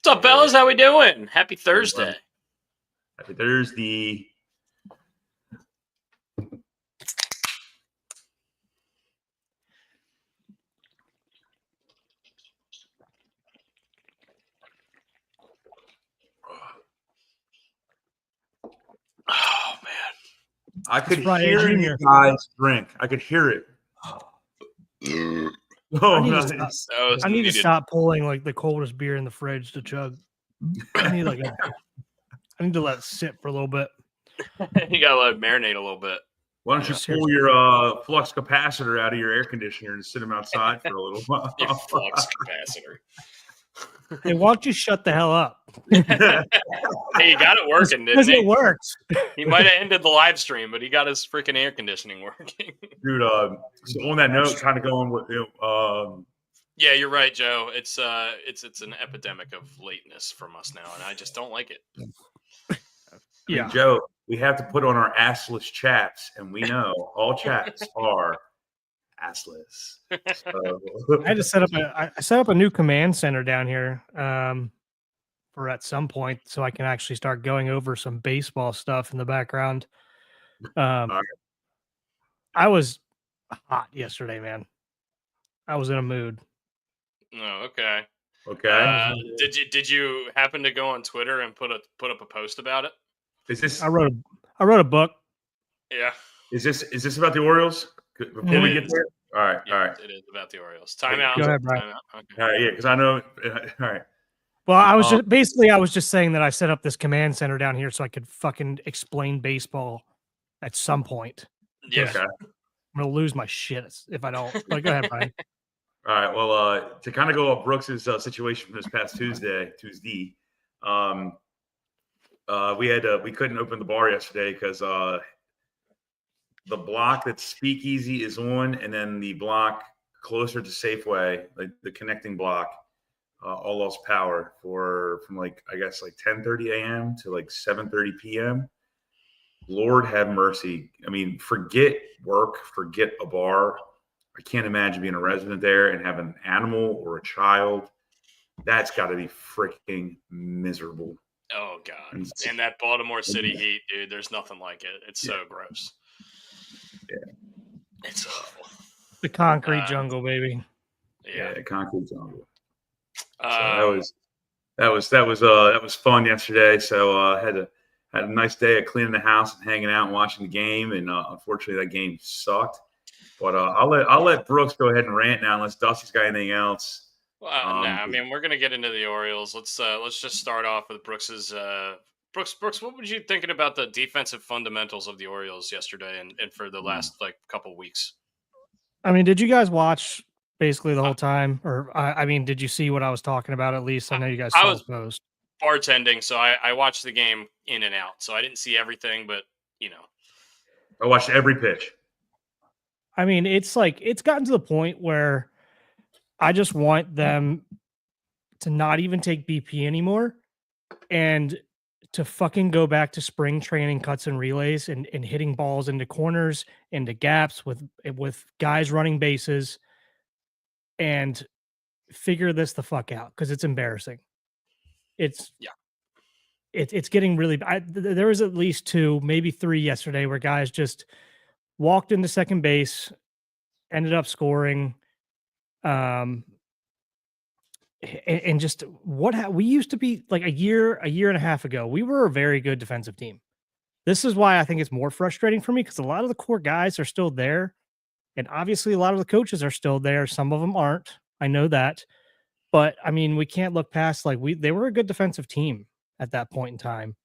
What's up, fellas? How we doing? Happy Thursday. Happy Thursday. Oh, man. I could hear you guys drink. I could hear it. I need to stop pulling like the coldest beer in the fridge to chug. I need to let it sit for a little bit. You gotta let it marinate a little bit. Why don't you pull your flux capacitor out of your air conditioner and sit them outside for a little while? Your flux capacitor. Hey, why don't you shut the hell up? Hey, you got it working, didn't he? Because it works. He might have ended the live stream, but he got his freaking air conditioning working. Dude, so on that note, kind of going with yeah, you're right, Joe. It's an epidemic of lateness from us now, and I just don't like it. Yeah, Joe, we have to put on our assless chaps, and we know all chaps are assless. So. I had to set up a new command center down here for at some point, so I can actually start going over some baseball stuff in the background. I was hot yesterday, man. I was in a mood. Oh, okay. Okay. Did you happen to go on Twitter and put up a post about it? Is this? I wrote a book. Yeah. Is this about the Orioles? Before we get there. All right. It is about the Orioles. Time out. Go ahead, Brian. Okay. All right, yeah, because I know. All right. Well, I was just saying that I set up this command center down here so I could fucking explain baseball at some point. Yeah. Okay. I'm gonna lose my shit if I don't. But go ahead, Brian. All right. Well, to kind of go off Brooks's situation from this past Tuesday, we couldn't open the bar yesterday because the block that Speakeasy is on, and then the block closer to Safeway, like the connecting block, all lost power from 10:30 a.m. to 7:30 p.m. Lord have mercy. I mean, forget work, forget a bar. I can't imagine being a resident there and having an animal or a child. That's got to be freaking miserable. Oh, God. And that Baltimore City heat, dude, there's nothing like it. It's so gross. Yeah. It's awful. The concrete jungle, baby. Yeah, the concrete jungle. So that was fun yesterday. So had a nice day of cleaning the house and hanging out and watching the game. And unfortunately, that game sucked. But I'll let Brooks go ahead and rant now, unless Dusty's got anything else. Well, I mean, we're gonna get into the Orioles. Let's just start off with Brooks's. Brooks, what were you thinking about the defensive fundamentals of the Orioles yesterday and for the last couple weeks? I mean, did you guys watch basically the whole time, or I mean, did you see what I was talking about? At least I know you guys saw the post. Bartending, so I watched the game in and out, so I didn't see everything, but I watched every pitch. I mean, it's gotten to the point where I just want them to not even take BP anymore and to fucking go back to spring training cuts and relays and hitting balls into corners, into gaps with guys running bases and figure this the fuck out, because it's embarrassing. It's getting really there was at least 2, maybe 3 yesterday where guys just walked into second base, ended up scoring, and just we used to be like a year and a half ago. We were a very good defensive team. This is why I think it's more frustrating for me, because a lot of the core guys are still there, and obviously a lot of the coaches are still there. Some of them aren't. I know that, but I mean, we can't look past they were a good defensive team at that point in time.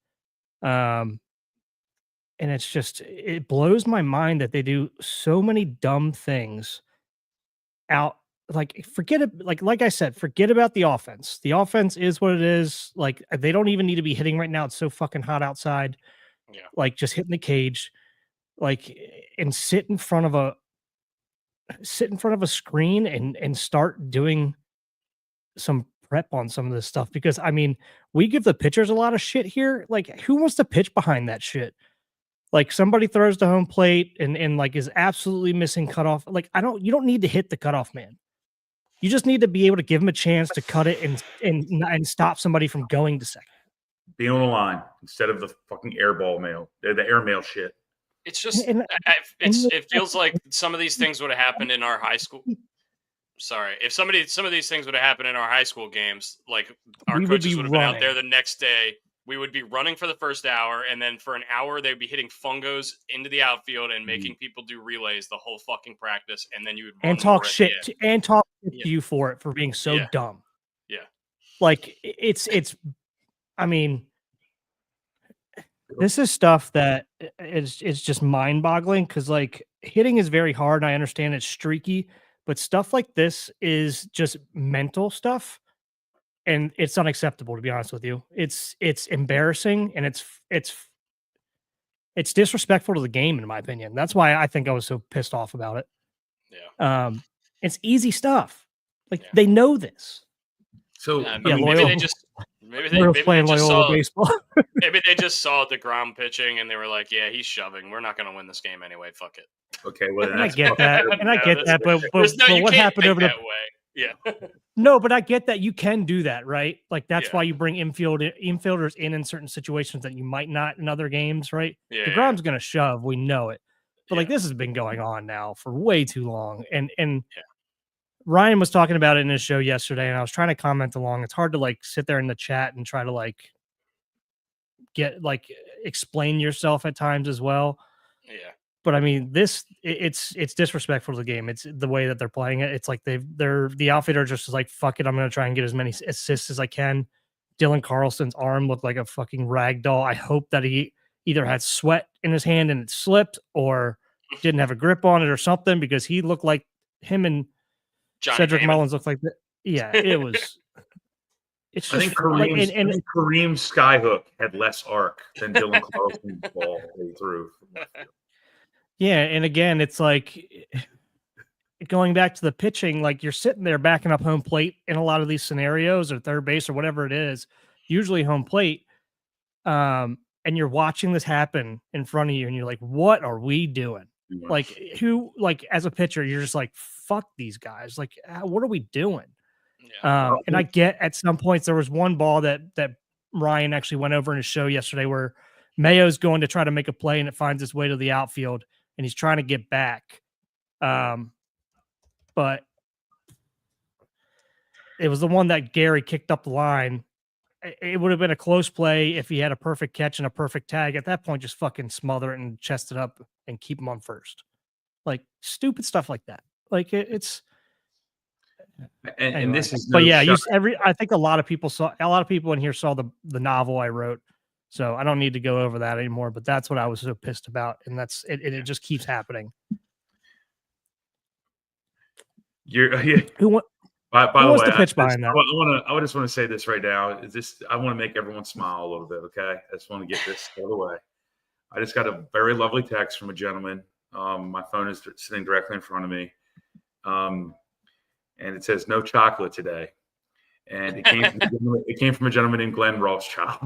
And it's just, it blows my mind that they do so many dumb things out. Forget it. Like I said, forget about the offense. The offense is what it is. They don't even need to be hitting right now. It's so fucking hot outside. Yeah. Just hitting the cage, and sit in front of a screen and start doing some prep on some of this stuff. Because I mean, we give the pitchers a lot of shit here. Who wants to pitch behind that shit? Somebody throws to home plate and is absolutely missing cutoff. You don't need to hit the cutoff man. You just need to be able to give them a chance to cut it and stop somebody from going to second. Be on the line instead of the fucking airball mail, the airmail shit. It's just, And- it feels like some of these things would have happened in our high school. Sorry, if some of these things would have happened in our high school games, like our We would coaches be would have been out there running. the next day. We would be running for the first hour, and then for an hour they'd be hitting fungos into the outfield and making people do relays the whole fucking practice, and then you would run and talk more at the shit end. and talk shit Yeah. to you for being so Yeah. dumb. Yeah. Like it's I mean, this is stuff that is just mind-boggling because like hitting is very hard. And I understand it's streaky, but stuff like this is just mental stuff, and it's unacceptable, to be honest with you. It's embarrassing, and it's disrespectful to the game, in my opinion. That's why I think I was so pissed off about it. Yeah. It's easy stuff. Like Yeah. they know this. So Yeah, I maybe, mean, maybe Loyola- they just maybe We're they playing just Loyola saw baseball. maybe they just saw DeGrom pitching and they were like, yeah, he's shoving. We're not going to win this game anyway. Fuck it. okay, well, then And I that's get fucking that, good. and I No, get that, but you what can't happened think over the that way. Yeah. No, but I get that you can do that, right? Like that's Yeah. why you bring infielders in certain situations that you might not in other games, right? Yeah. DeGrom's gonna shove, we know it. But like Yeah. this has been going on now for way too long. And Yeah. Ryan was talking about it in his show yesterday, and I was trying to comment along. It's hard to like sit there in the chat and try to like explain yourself at times as well. Yeah. But I mean, it's disrespectful to the game. It's the way that they're playing it. It's like the outfitter just is like, fuck it, I'm gonna try and get as many assists as I can. Dylan Carlson's arm looked like a fucking rag doll. I hope that he either had sweat in his hand and it slipped, or didn't have a grip on it or something, because he looked like him and Johnny Cedric Damon. Mullins looked like that. Yeah, it was. It's I just think like, Kareem's skyhook had less arc than Dylan Carlson's ball through. yeah, and again, it's like going back to the pitching, like you're sitting there backing up home plate in a lot of these scenarios, or third base or whatever it is, usually home plate. And you're watching this happen in front of you, and you're like, what are we doing? Like as a pitcher, you're just like, fuck these guys. Like, what are we doing? Yeah. And I get at some points there was one ball that Ryan actually went over in his show yesterday where Mayo's going to try to make a play and it finds its way to the outfield and he's trying to get back. But it was the one that Gary kicked up the line. It would have been a close play if he had a perfect catch and a perfect tag. At that point, just fucking smother it and chest it up and keep him on first. Like stupid stuff like that. Like it's. And Anyway. this is But no yeah, shot. I think a lot of people in here saw the novel I wrote. So I don't need to go over that anymore, but that's what I was so pissed about. And that's it. It just keeps happening. Who By the wants way, to pitch behind that? I just want to say this right now. I want to make everyone smile a little bit. Okay, I just want to get this out of the way. I just got a very lovely text from a gentleman. My phone is sitting directly in front of me, and it says no chocolate today. And it came from a gentleman named Glenn Rothschild.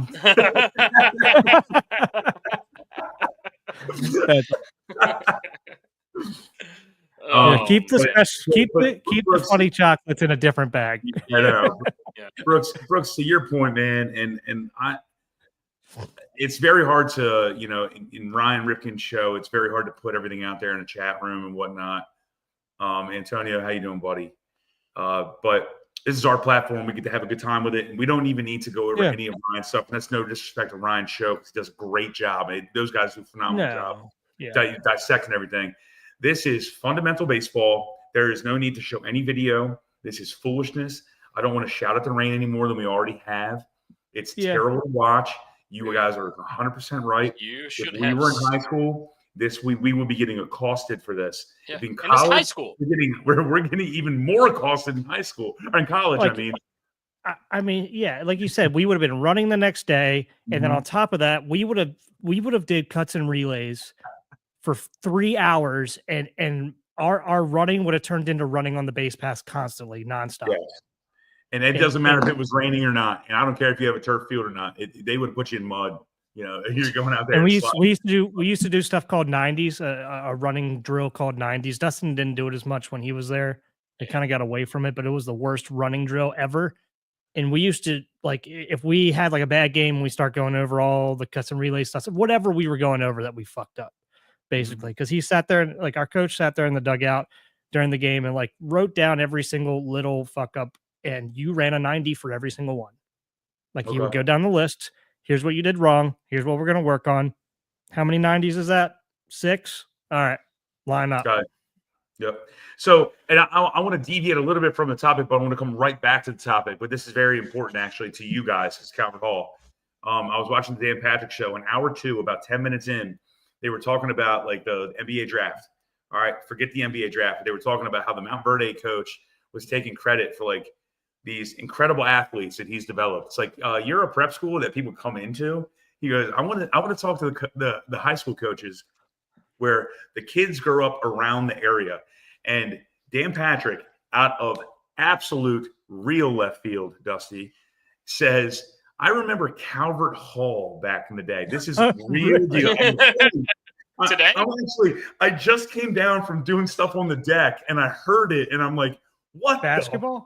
Keep the but Brooks, funny chocolates in a different bag. I know. Yeah. Brooks, to your point, man, and it's very hard to, in Ryan Ripken's show, it's very hard to put everything out there in a chat room and whatnot. Antonio, how you doing, buddy? But this is our platform. We get to have a good time with it, and we don't even need to go over any of Ryan's stuff. And that's no disrespect to Ryan's show, because he does a great job. Those guys do a phenomenal job. Yeah. Dissecting everything. This is fundamental baseball. There is no need to show any video. This is foolishness. I don't want to shout at the rain any more than we already have. It's terrible to watch. You guys are 100% right. You should if we were in high school, we would be getting accosted for this. Yeah. In it's college, high school. We're getting even more accosted in high school or in college. I mean, yeah, like you said, we would have been running the next day, and then on top of that, we would have did cuts and relays for 3 hours, and our running would have turned into running on the base pass constantly, nonstop. Yes. And it doesn't matter if it was raining or not, and I don't care if you have a turf field or not. They would put you in mud. You're going out there. And we used to do stuff called 90s, a running drill called 90s. Dustin didn't do it as much when he was there. They kind of got away from it, but it was the worst running drill ever. And we used to, like, if we had like a bad game, we start going over all the cuts and relay stuff, whatever we were going over that we fucked up, basically. Because he sat there, like our coach sat there in the dugout during the game and like wrote down every single little fuck up, and you ran a 90 for every single one. Like he would go down the list. Here's what you did wrong. Here's what we're going to work on. How many 90s is that? 6. All right, line up. Got it. Yep. So, and I want to deviate a little bit from the topic, but I want to come right back to the topic. But this is very important, actually, to you guys as Calvert Hall. I was watching the Dan Patrick show, an hour or two, about 10 minutes in, they were talking about like the NBA draft. All right, forget the NBA draft. They were talking about how the Mount Verde coach was taking credit for like these incredible athletes that he's developed. It's like you're a prep school that people come into. He goes, I want to talk to the high school coaches where the kids grow up around the area. And Dan Patrick, out of absolute real left field, Dusty, says, I remember Calvert Hall back in the day. This is real deal. Today? I just came down from doing stuff on the deck, and I heard it, and I'm like, what basketball?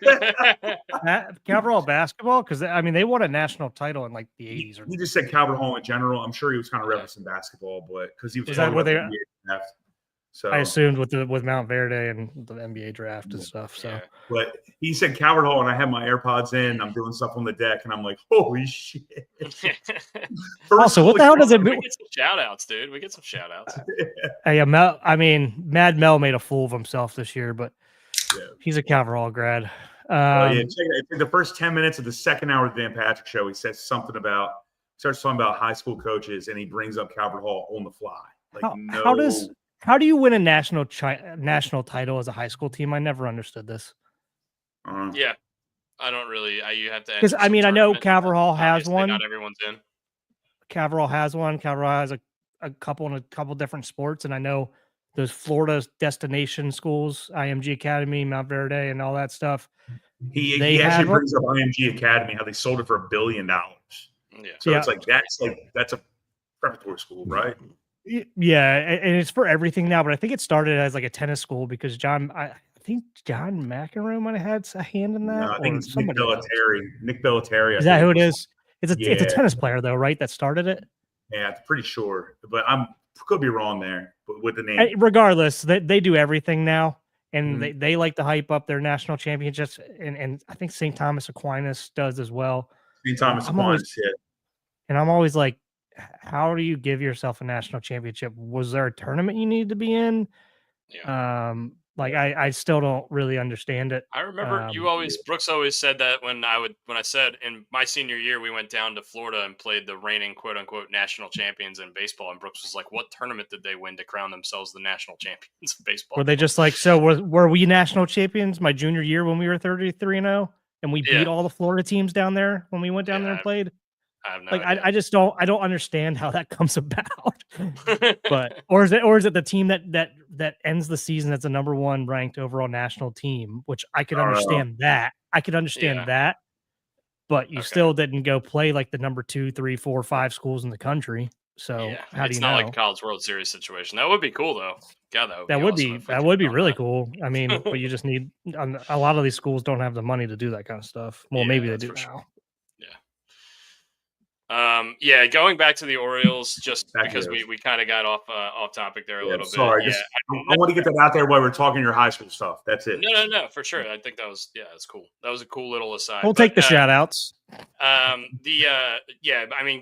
the fuck? Calvert Hall basketball? Because, I mean, they won a national title in like the 80s. He just said Calvert Hall in general. I'm sure he was kind of referencing basketball, but because he was talking about the NBA draft. So I assumed with Mount Verde and the NBA draft and stuff. So, but he said Calvert Hall, and I have my AirPods in. I'm doing stuff on the deck, and I'm like, holy shit! Also, what the hell does it mean? We get some shout outs, dude. We get some shout outs. Hey, Mad Mel made a fool of himself this year, but he's a Calvert Hall grad. The first 10 minutes of the second hour of the Dan Patrick show, he says something starts talking about high school coaches, and he brings up Calvert Hall on the fly. Like, how do you win a national title as a high school team? I never understood this. Yeah, I don't really. You have to, because I mean, I know Calvert Hall has one. Not everyone's in. Calvert Hall has one. Calvert Hall has a couple in a couple different sports, and I know those Florida destination schools, IMG Academy, Mount Verde, and all that stuff. He actually brings up IMG Academy, how they sold it for $1 billion. Yeah. So it's like that's a preparatory school, right? Yeah, and it's for everything now, but I think it started as like a tennis school because I think John McEnroe might have had a hand in that. No, I think it's Nick Bellateri. Nick Bellateri. Is that who it is? It's a tennis player though, right? That started it. Yeah, I'm pretty sure, but could be wrong there. But with the name, regardless, they do everything now, and they like to hype up their national championships, and I think St. Thomas Aquinas does as well. St. Thomas Aquinas, yeah. And I'm always like, how do you give yourself a national championship? Was there a tournament you needed to be in? Yeah. I still don't really understand it. I remember Brooks always said that when I said in my senior year, we went down to Florida and played the reigning quote unquote national champions in baseball. And Brooks was like, what tournament did they win to crown themselves the national champions of baseball? Were they just like, so were we national champions my junior year when we were 33-0 and we beat all the Florida teams down there when we went down there and played? I have no idea. I don't understand how that comes about. But or is it the team that ends the season as the number 1 ranked overall national team, which I could understand that. I could understand that. But you still didn't go play like the number 2, 3, 4, 5 schools in the country. So how do you know? It's not like a College World Series situation. That would be cool though. God, that would be really cool. I mean, but you just need a lot of these schools don't have the money to do that kind of stuff. Well, maybe they do now. Sure. Going back to the Orioles, just because we kind of got off topic there a little bit. Sorry, I want to get that out there while we're talking your high school stuff. That's it. No, for sure. I think that's cool. That was a cool little aside. We'll take the shout outs.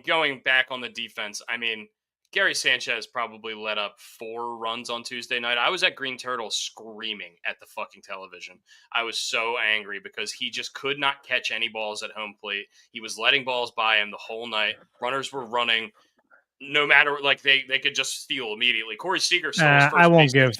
Going back on the defense, Gary Sanchez probably let up 4 runs on Tuesday night. I was at Green Turtle screaming at the fucking television. I was so angry because he just could not catch any balls at home plate. He was letting balls by him the whole night. Runners were running no matter, like they could just steal immediately. Corey Seager. I won't give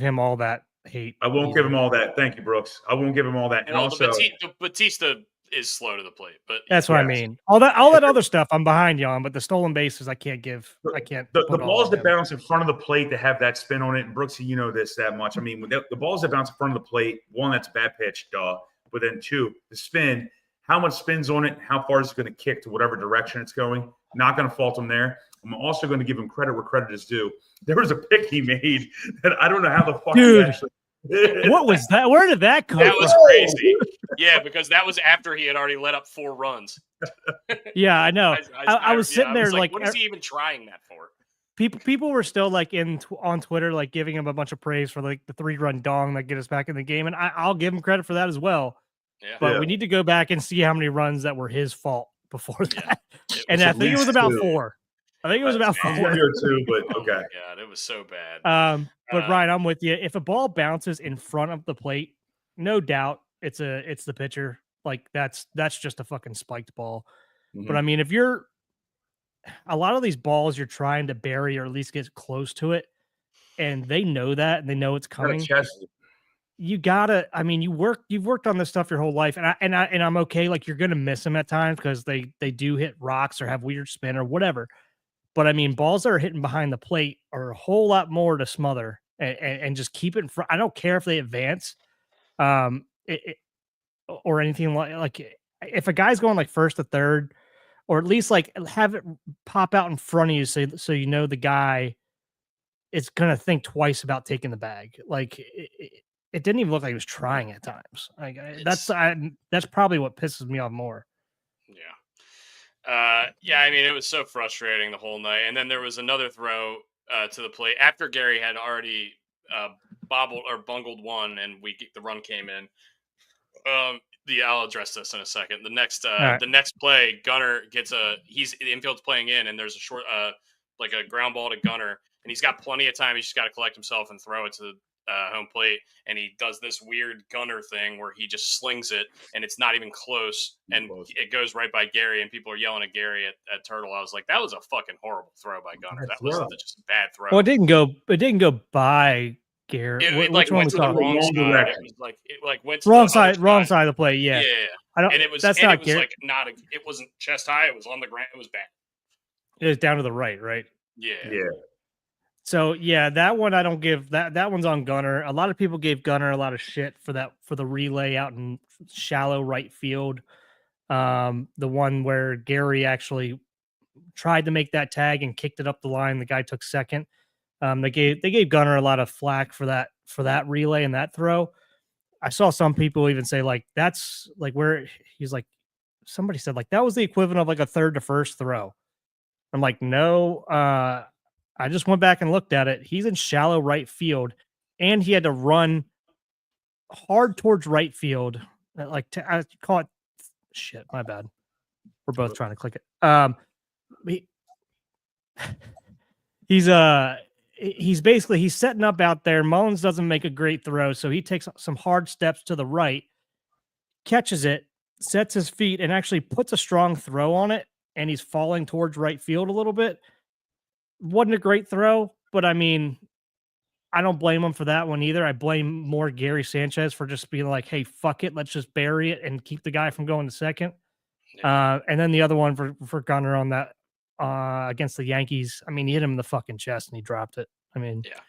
him all that hate. I won't give him all that. Thank you, Brooks. I won't give him all that. And also, Batista is slow to the plate, but that's what I mean. All that other stuff I'm behind you on, but the stolen bases I can't give. The balls that bounce in front of the plate to have that spin on it. And Brooks, you know this that much. I mean, the balls that bounce in front of the plate, 1, that's a bad pitch, duh. But then 2, the spin. How much spins on it? How far is it going to kick to whatever direction it's going? Not going to fault him there. I'm also going to give him credit where credit is due. There was a pick he made that I don't know how the fuck he actually What was that? Where did that come That from? was crazy. Yeah, because that was after he had already let up 4 runs. Yeah, I know. I was sitting there like, what is he even trying that for? people were still like on Twitter, like giving him a bunch of praise for like the 3-run dong that get us back in the game, and I'll give him credit for that as well. Yeah. But we need to go back and see how many runs that were his fault before that. And I think it was least about 2. 4. I think it was about 4. One or 2, but Oh okay. my God, it was so bad. But Ryan, I'm with you. If a ball bounces in front of the plate, no doubt it's the pitcher. Like that's just a fucking spiked ball. But I mean, if you're a lot of these balls you're trying to bury or at least get close to it, and they know that and they know it's coming. You gotta, I mean, you've worked on this stuff your whole life, and I'm okay. Like you're gonna miss them at times because they do hit rocks or have weird spin or whatever. But I mean, balls that are hitting behind the plate are a whole lot more to smother and just keep it in front. I don't care if they advance, or anything like if a guy's going like first to third, or at least like have it pop out in front of you, so you know the guy is gonna think twice about taking the bag. Like it didn't even look like he was trying at times. Like that's probably what pisses me off more. Yeah. Yeah, I mean, it was so frustrating the whole night. And then there was another throw to the plate after Gary had already bobbled or bungled one, and the run came in. I'll address this in a second. The next play, Gunnar gets the infield's playing in, and there's a short, like a ground ball to Gunnar, and he's got plenty of time. He's just got to collect himself and throw it to the home plate, and he does this weird Gunnar thing where he just slings it, and it's not even close, and it goes right by Gary, and people are yelling at Gary at Turtle. I was like, that was a fucking horrible throw by Gunnar. That was just a bad throw. Well, it didn't go by Gary. It went to the wrong side. It went to wrong side of the play. Yeah. I don't. And it was. That's not. It was like not. It wasn't chest high. It was on the ground. It was bad. It was down to the right. Yeah. So yeah, that one I don't give. That one's on Gunnar. A lot of people gave Gunnar a lot of shit for the relay out in shallow right field. The one where Gary actually tried to make that tag and kicked it up the line. The guy took second. They gave Gunnar a lot of flack for that relay and that throw. I saw some people even say like that's like where he's like, somebody said like that was the equivalent of like a third to first throw. I'm like, no, I just went back and looked at it. He's in shallow right field, and he had to run hard towards right field. Like I call it shit. My bad. We're both trying to click it. He's basically setting up out there. Mullins doesn't make a great throw, so he takes some hard steps to the right, catches it, sets his feet, and actually puts a strong throw on it, and he's falling towards right field a little bit. Wasn't a great throw, but I mean, I don't blame him for that one either. I blame more Gary Sanchez for just being like, hey, fuck it, let's just bury it and keep the guy from going to second. And then the other one for Gunnar on that against the Yankees. I mean, he hit him in the fucking chest and he dropped it. I mean, yeah.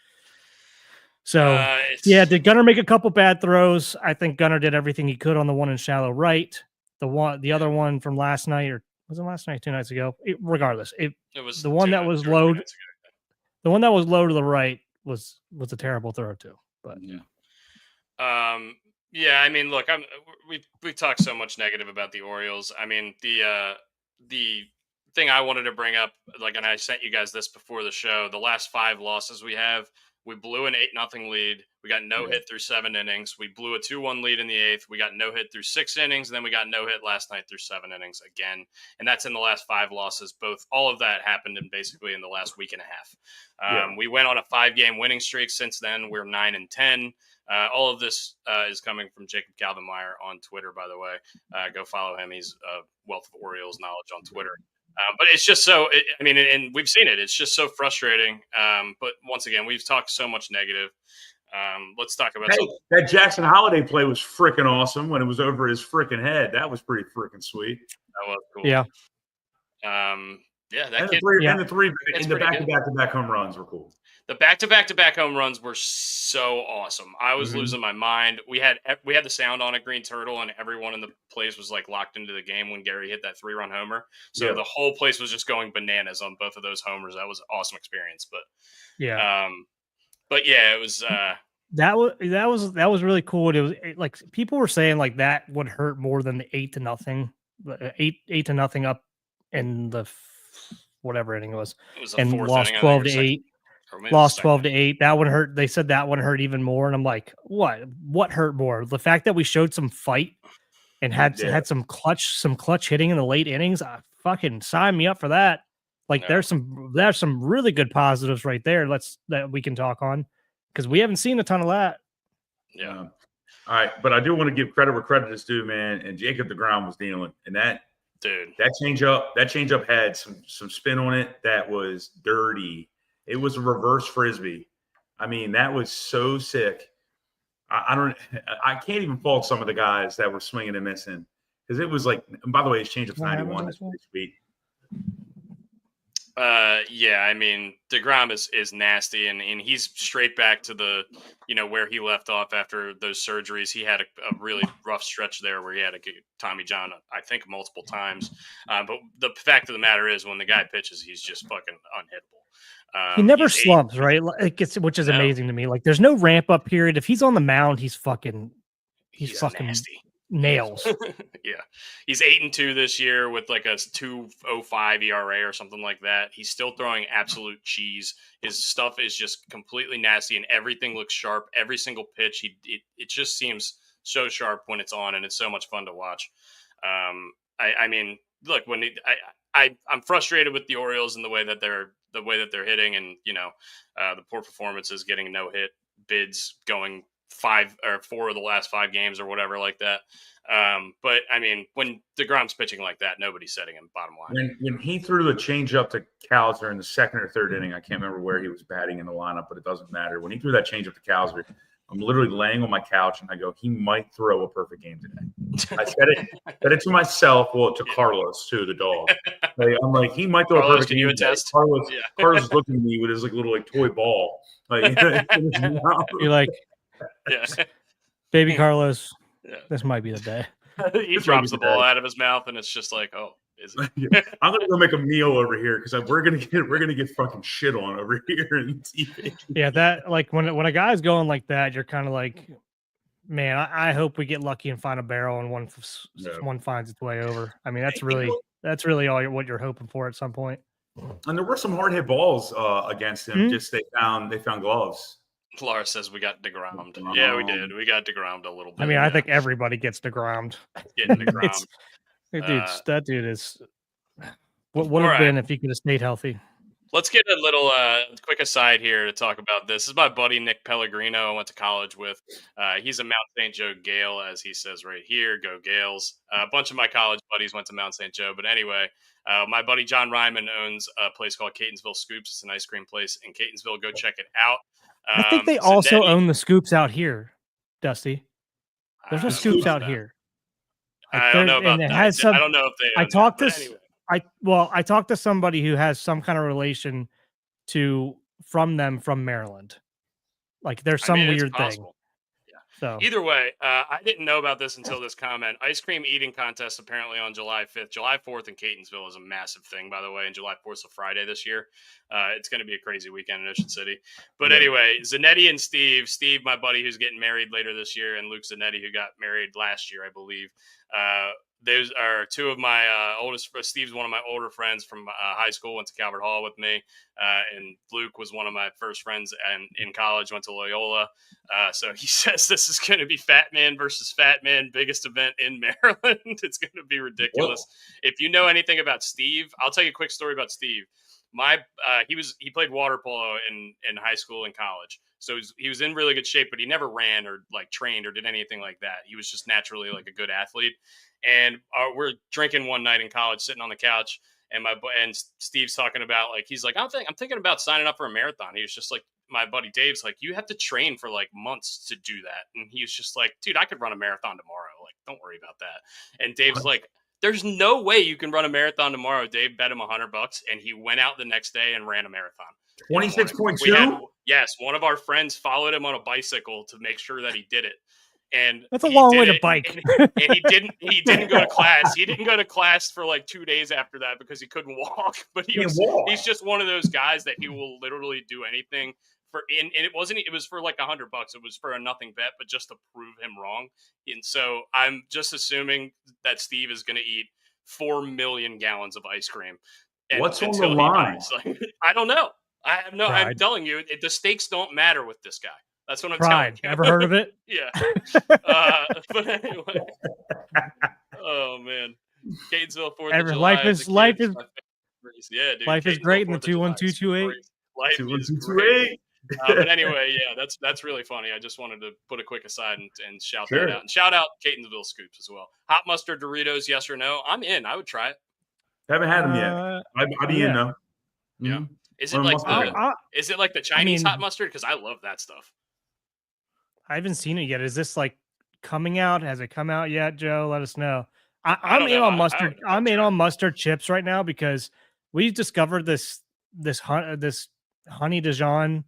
So did Gunnar make a couple bad throws? I think Gunnar did everything he could on the one in shallow right. The other one from last night, or was it last night, 2 nights ago? Regardless, it was the one that was low. The one that was low to the right was a terrible throw too. But yeah, I mean, look, we've talked so much negative about the Orioles. I mean, the thing I wanted to bring up, like, and I sent you guys this before the show, the last 5 losses we have, we blew an 8-0 lead. We got no hit through 7 innings. We blew a 2-1 lead in the 8th. We got no hit through 6 innings. And then we got no hit last night through 7 innings again. And that's in the last 5 losses. All of that happened basically in the last week and a half. We went on a 5-game winning streak since then. We're 9-10. All of this is coming from Jacob Calvin-Meyer on Twitter, by the way. Go follow him. He's a wealth of Orioles knowledge on Twitter. But it's just and we've seen it. It's just so frustrating. But once again, we've talked so much negative. Let's talk about that Jackson Holiday play was freaking awesome when it was over his freaking head. That was pretty freaking sweet. That was cool. Yeah. The back-to-back home runs were cool. The back-to-back home runs were so awesome. I was losing my mind. We had the sound on at Green Turtle, and everyone in the place was like locked into the game when Gary hit that 3-run homer. So the whole place was just going bananas on both of those homers. That was an awesome experience. But it was. That was really cool. It was like people were saying like that would hurt more than the 8-0, 8-0 up in the whatever inning it was, It was the and fourth lost inning, 12-8. or maybe the Lost second. 12-8. That would hurt. They said that would hurt even more. And I'm like, what hurt more? The fact that we showed some fight and had some clutch hitting in the late innings. Fucking sign me up for that. Like No. there's some really good positives right there. That we can talk on because we haven't seen a ton of that. Yeah. All right, but I do want to give credit where credit is due, man. And Jacob deGrom was dealing, and that changeup had some spin on it that was dirty. It was a reverse frisbee. I mean, that was so sick. I can't even fault some of the guys that were swinging and missing because it was like. And by the way, his changeup's 91. That's pretty sweet. Yeah, I mean, DeGrom is nasty, and he's straight back to the, where he left off after those surgeries. He had a really rough stretch there where he had to get Tommy John, I think, multiple times. But the fact of the matter is, when the guy pitches, he's just fucking unhittable. He never slumps, right? Which is amazing to me. Like, there's no ramp up period. If he's on the mound, he's fucking nasty. Nails. Yeah, he's 8-2 this year with like a 2.05 ERA or something like that. He's still throwing absolute cheese. His stuff is just completely nasty, and everything looks sharp. Every single pitch, it just seems so sharp when it's on, and it's so much fun to watch. I mean, look, I'm frustrated with the Orioles and the way that they're hitting, and the poor performances, getting no hit bids, going 5 or 4 of the last 5 games or whatever like that. But I mean, when DeGrom's pitching like that, nobody's setting him, bottom line. When he threw the change up to Cowser in the second or third inning, I can't remember where he was batting in the lineup, but it doesn't matter. When he threw that change up to Cowser, I'm literally laying on my couch and I go, he might throw a perfect game today. I said it to myself, to Carlos too, the dog. I'm like, he might throw Carlos, a perfect can game you today. attest? Carlos is looking at me with his little toy ball. You're like, yeah, baby Carlos, this might be the day. He drops the ball out of his mouth, and it's just like, oh, is it? I'm gonna go make a meal over here because we're gonna get fucking shit on over here in TV. Yeah, that like when a guy's going like that, you're kind of like, man, I hope we get lucky and find a barrel and one finds its way over. I mean, that's really all what you're hoping for at some point. And there were some hard hit balls against him. Just they found gloves. Laura says we got DeGrommed. Yeah, we did. We got DeGrommed a little bit. I mean, I think everybody gets DeGrommed. Getting DeGrommed. That dude is. What would have been if he could have stayed healthy? Let's get a little quick aside here to talk about this. This is my buddy Nick Pellegrino. I went to college with. He's a Mount St. Joe Gale, as he says right here. Go Gales. A bunch of my college buddies went to Mount St. Joe. But anyway, my buddy John Ryman owns a place called Catonsville Scoops. It's an ice cream place in Catonsville. Go check it out. I think they also own the Scoops out here, Dusty. There's no Scoops out here. I don't know about that. I don't know if they. I talked to somebody who has some kind of relation from Maryland. Like there's some weird thing. Yeah. So either way, I didn't know about this until this comment. Ice cream eating contest apparently on July 5th. July 4th in Catonsville is a massive thing, by the way. And July 4th is a Friday this year. It's going to be a crazy weekend in Ocean City. But anyway, Zanetti and Steve, my buddy who's getting married later this year, and Luke Zanetti, who got married last year, I believe. Those are two of my oldest. Steve's one of my older friends from high school, went to Calvert Hall with me. And Luke was one of my first friends and in college, went to Loyola. So he says this is going to be Fat Man versus Fat Man, biggest event in Maryland. It's going to be ridiculous. Whoa. If you know anything about Steve, I'll tell you a quick story about Steve. He played water polo in high school and college. So he was in really good shape, but he never ran or like trained or did anything like that. He was just naturally like a good athlete. And we're drinking one night in college, sitting on the couch, and Steve's talking about like, he's like, I'm thinking about signing up for a marathon. He was just like, my buddy Dave's like, you have to train for like months to do that. And he was just like, dude, I could run a marathon tomorrow. Like, don't worry about that. And Dave's like, there's no way you can run a marathon tomorrow. Dave bet him $100, and he went out the next day and ran a marathon. 26.2? Yes, one of our friends followed him on a bicycle to make sure that he did it. And that's a long way to bike. And he didn't go to class. He didn't go to class for like 2 days after that because he couldn't walk. But he's just one of those guys that he will literally do anything and it wasn't. It was for like $100. It was for a nothing bet, but just to prove him wrong. And so I'm just assuming that Steve is going to eat 4 million gallons of ice cream. What's on the until he line? dies. Like, I don't know. I have no. I'm Pride. telling you, the stakes don't matter with this guy. That's what I'm Pride. telling you. Ever heard of it? Yeah. But anyway. Oh man, Gainesville 4th of July. Life is my favorite race. Yeah, dude. life is Gainesville great in the 4th of July is 21228. great. Life is 21228. great. But anyway, yeah, that's really funny. I just wanted to put a quick aside and shout Sure. that out. And shout out Catonsville Scoops as well. Hot mustard Doritos, yes or no? I'm in. I would try it. Haven't had them yet. I'd be in though. Yeah. Mhm. Is it Or like mustard. is it like the Chinese mean- hot mustard? Because I love that stuff. I haven't seen it yet. Is this like coming out? Has it come out yet, Joe? Let us know. I I'm don't in know. on I mustard. would I'm in try. on mustard chips right now because we discovered this honey Dijon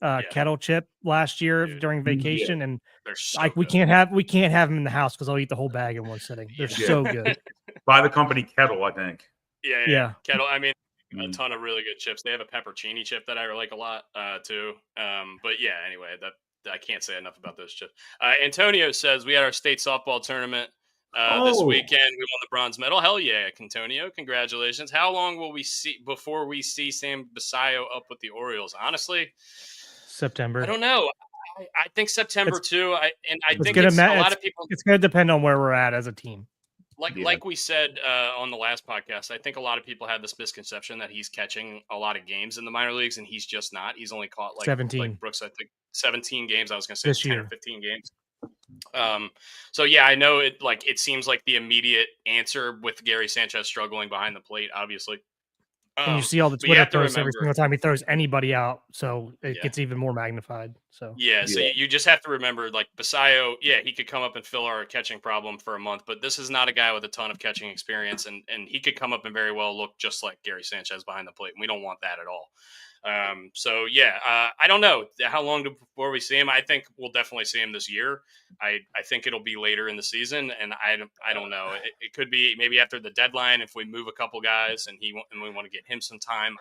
Yeah. kettle chip last year Dude. during vacation, and They're so like we good. can't have them in the house because I'll eat the whole bag in one sitting. They're Yeah. so good. By the company Kettle, I think. Yeah. Yeah. Kettle. I mean, a Mm. ton of really good chips. They have a peppercini chip that I like a lot too. But yeah, anyway, that I can't say enough about those chips. Antonio says we had our state softball tournament this Oh. weekend. We won the bronze medal. Hell yeah, Antonio! Congratulations. How long will we see before we see Sam Basayo up with the Orioles? Honestly, September. I don't know. I think September too. I it's think gonna it's, ma- a lot it's- of people. It's going to depend on where we're at as a team. Yeah. Like we said on the last podcast, I think a lot of people had this misconception that he's catching a lot of games in the minor leagues, and he's just not. He's only caught like 17. Like Brooks, I think 17 games. I was going to say This 10 year. or 15 games. So yeah, I know it. Like it seems like the immediate answer with Gary Sanchez struggling behind the plate, obviously. And you see all the but you Twitter have to posts every remember- single time he throws anybody out, so it Yeah. gets even more magnified. So Yeah, so Yeah. you just have to remember, like Basayo, yeah, he could come up and fill our catching problem for a month, but this is not a guy with a ton of catching experience, and he could come up and very well look just like Gary Sanchez behind the plate, and we don't want that at all. So yeah, I don't know how long before we see him. I think we'll definitely see him this year. I think it'll be later in the season, and I don't know. It could be maybe after the deadline if we move a couple guys and we want to get him some time.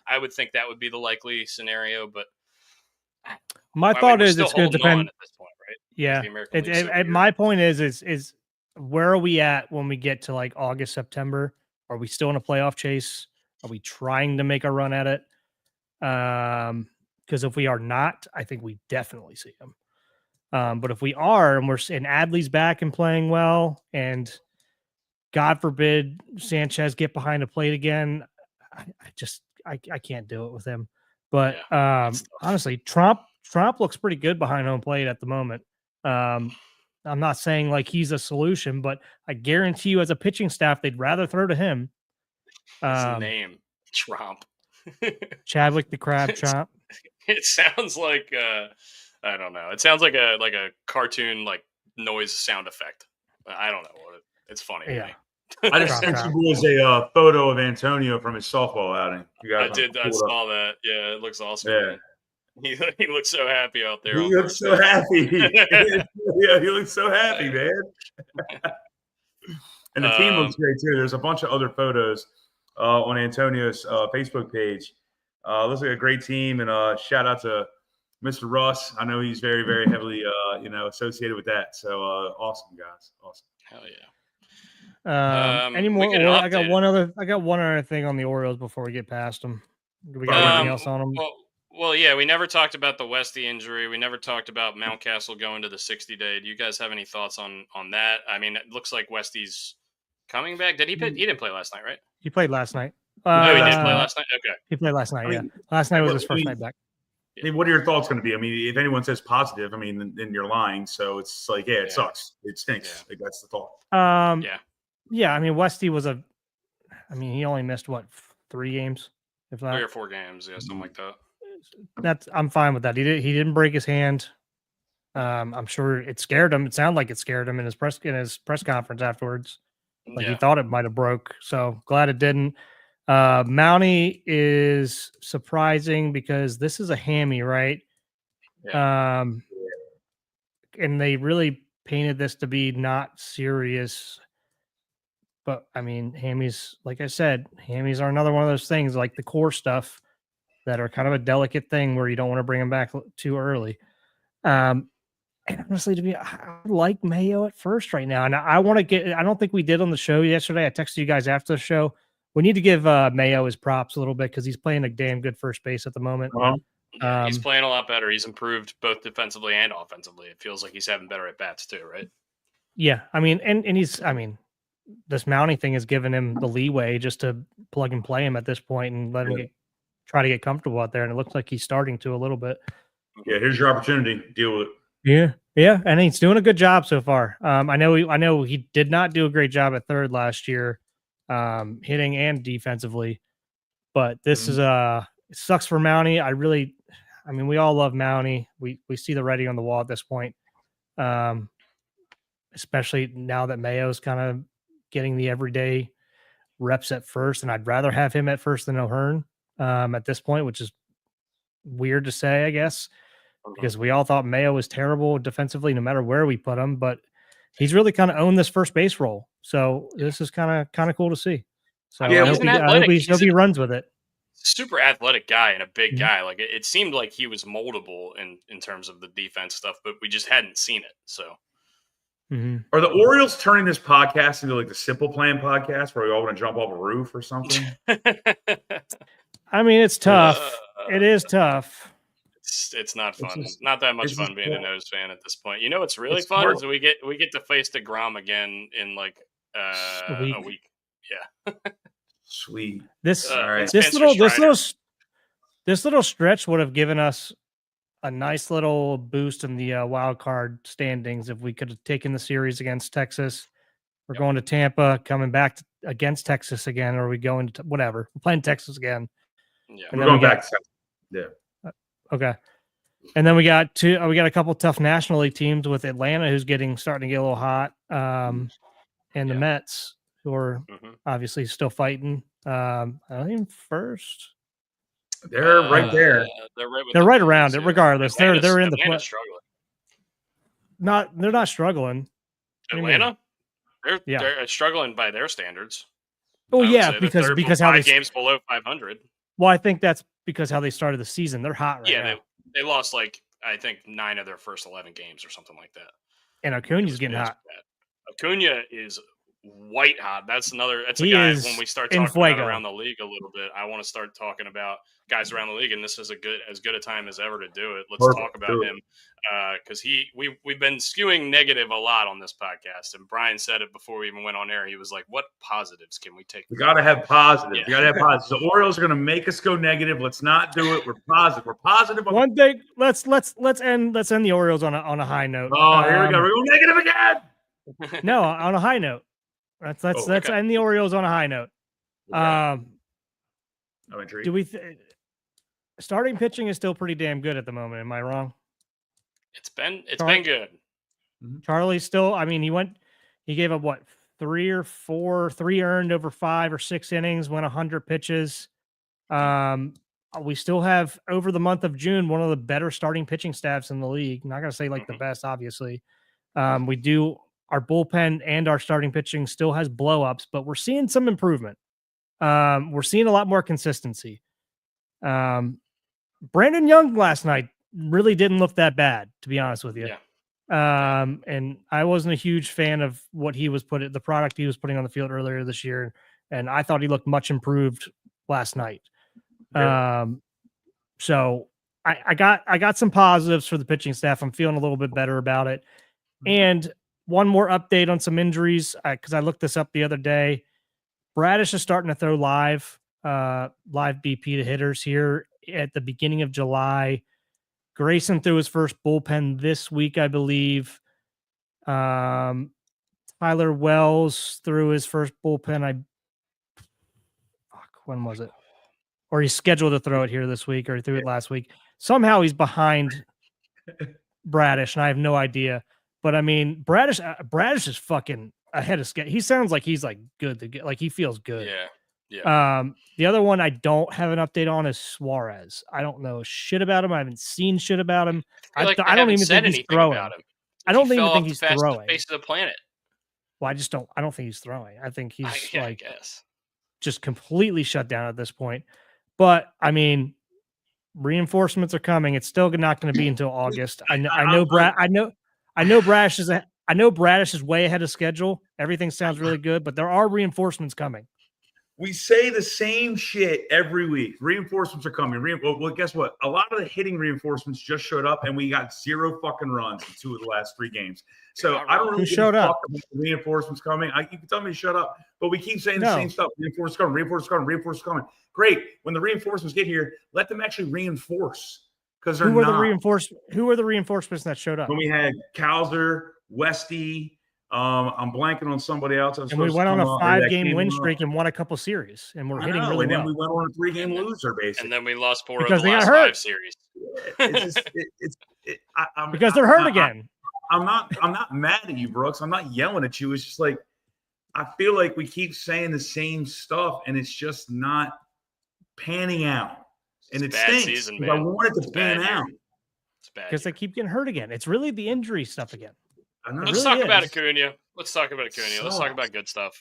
I would think that would be the likely scenario, but my I mean, thought we're is still it's going to holding on depend. at this point, right? Yeah, The American League's so weird. my point is where are we at when we get to like August, September? Are we still in a playoff chase? Are we trying to make a run at it? Because if we are not, I think we definitely see him. But if we are, and Adley's back and playing well, and God forbid Sanchez get behind the plate again, I can't do it with him. But that's tough. honestly, Trump looks pretty good behind home plate at the moment. I'm not saying like he's a solution, but I guarantee you, as a pitching staff, they'd rather throw to him. His name, Trump. Chadwick the Crab Chomp. It sounds like I don't know. It sounds like a cartoon like noise sound effect. I don't know what it's funny. To Yeah. me. I just sent you boys a photo of Antonio from his softball outing. You guys I did. I pull it up. saw that. Yeah, it looks awesome. Yeah. Man. He looks so happy out there. He on looks first so base. happy. Yeah, he looks so happy, man. And the team looks great too. There's a bunch of other photos on Antonio's Facebook page. Looks like a great team, and shout out to Mr. Russ. I know he's very, very heavily, associated with that. So awesome, guys. Awesome. Hell yeah. Any we more? can I got update one other thing on the Orioles before we get past them. Do we got anything else on them? Well, yeah, we never talked about the Westy injury. We never talked about Mountcastle going to the 60-day. Do you guys have any thoughts on that? I mean, it looks like Westy's coming back. Did he? He didn't play last night, right? He played last night. No, he did play last night. Okay. He played last night. I mean, Yeah, last night was well, his I first mean, night back. I mean, what are your thoughts going to be? I mean, if anyone says positive, I mean, then you're lying. So it's like, yeah, it Yeah. sucks. It stinks. Yeah. Like, that's the thought. Yeah. I mean, Westy was he only missed what 3 games, if that. 3 or 4 games, yeah, something like that. I'm fine with that. He didn't break his hand. I'm sure it scared him. It sounded like it scared him in his press conference afterwards. Like he thought it might have broke. So glad it didn't. Mountie is surprising because this is a hammy, right? Yeah. And they really painted this to be not serious. But I mean, hammies, like I said, hammies are another one of those things like the core stuff. that are kind of a delicate thing where you don't want to bring them back too early. And honestly, I like Mayo at first right now. And I want to I don't think we did on the show yesterday. I texted you guys after the show. We need to give Mayo his props a little bit because he's playing a damn good first base at the moment. Yeah, he's playing a lot better. He's improved both defensively and offensively. It feels like he's having better at bats too, right? Yeah. I mean, and he's, this mounting thing has given him the leeway just to plug and play him at this point and let him try to get comfortable out there. And it looks like he's starting to a little bit. Yeah, here's your opportunity. Deal with it. Yeah, and he's doing a good job so far. I know he did not do a great job at third last year, hitting and defensively, but this is it sucks for Mountie. We all love Mountie. We see the writing on the wall at this point, especially now that Mayo's kind of getting the everyday reps at first, and I'd rather have him at first than O'Hearn at this point, which is weird to say, I guess. Because we all thought Mayo was terrible defensively, no matter where we put him, but he's really kind of owned this first base role. So this is kind of cool to see. So I hope he runs with it. Super athletic guy and a big guy. Like it seemed like he was moldable in terms of the defense stuff, but we just hadn't seen it. So are the Orioles turning this podcast into like the Simple Plan podcast where we all want to jump off a roof or something? It's tough. It is tough. It's not fun. Not that much fun being a Nose fan at this point. You know what's really fun is we get to face DeGrom again in like a week. Yeah. Sweet. This little stretch would have given us a nice little boost in the wild card standings if we could have taken the series against Texas. We're going to Tampa, coming back against Texas again, or we going to whatever. We're playing Texas again. Yeah, we're going back to Texas. Yeah. Okay. And then we got a couple tough National League teams with Atlanta, who's starting to get a little hot, and the Mets, who are obviously still fighting. I think first. They're right there. They're right around it. Regardless, they're in the play. Struggling. They're not struggling. Atlanta, they're struggling by their standards. Oh yeah, because how 5 games below 500. Well, I think that's because how they started the season. They're hot right now. They lost I think 9 of their first 11 games or something like that. And Acuna's getting hot. Acuna is white hot. That's a guy when we start talking about around the league a little bit. I want to start talking about guys around the league, and this is as good a time as ever to do it. Let's talk about him because we've been skewing negative a lot on this podcast, and Brian said it before we even went on air. He was like, "What positives can we take?" We got to have positives. We got to have positives. The Orioles are going to make us go negative. Let's not do it. We're positive. We're positive. One thing. Let's end the Orioles on a high note. Oh, here we go. We're going negative again. No, on a high note. Let's end the Orioles on a high note. Okay. I'm intrigued. Do we? Starting pitching is still pretty damn good at the moment. Am I wrong? It's been good. Charlie's still. He gave up what 3 earned over 5 or 6 innings, went 100 pitches. We still have over the month of June one of the better starting pitching staffs in the league. Not gonna say the best, obviously. We do. Our bullpen and our starting pitching still has blow-ups, but we're seeing some improvement. We're seeing a lot more consistency. Brandon Young last night really didn't look that bad, to be honest with you. Yeah. And I wasn't a huge fan of what the product he was putting on the field earlier this year. And I thought he looked much improved last night. Yeah. So I got some positives for the pitching staff. I'm feeling a little bit better about it. And one more update on some injuries, because I looked this up the other day. Bradish is starting to throw live BP to hitters here at the beginning of July. Grayson threw his first bullpen this week, I believe. Tyler Wells threw his first bullpen. When was it? Or he's scheduled to throw it here this week, or he threw it last week. Somehow he's behind Bradish, and I have no idea. But Bradish is fucking ahead of schedule. He sounds like he's good to get, he feels good. Yeah. The other one I don't have an update on is Suarez. I don't know shit about him. I haven't seen shit about him. I don't even think he's throwing. I don't even think he's throwing. Face of the planet. Well, I don't think he's throwing. I think he's I guess just completely shut down at this point. But Reinforcements are coming. It's still not going to be until August. I know. I know Bradish is way ahead of schedule. Everything sounds really good, but there are reinforcements coming. We say the same shit every week. Reinforcements are coming. Well, guess what? A lot of the hitting reinforcements just showed up, and we got 0 fucking runs in 2 of the last 3 games. So I don't really give a fuck about the reinforcements coming. You can tell me to shut up, but we keep saying the same stuff. Reinforcements coming. Reinforcements coming. Reinforcements coming. Great. When the reinforcements get here, let them actually reinforce because they're Who are the reinforcements that showed up? When we had Cowser, Westy. I'm blanking on somebody else. And we went on a 5-game win streak and won a couple series, and we're hitting really well. And then we went on a 3-game loser, basically. And then we lost 4 of the last 5 series. Because they're hurt again. I'm not mad at you, Brooks. I'm not yelling at you. It's just like I feel like we keep saying the same stuff, and it's just not panning out. And it stinks. Season, I want it to pan out. It's bad because they keep getting hurt again. It's really the injury stuff again. Let's talk about Acuna. Let's talk about good stuff.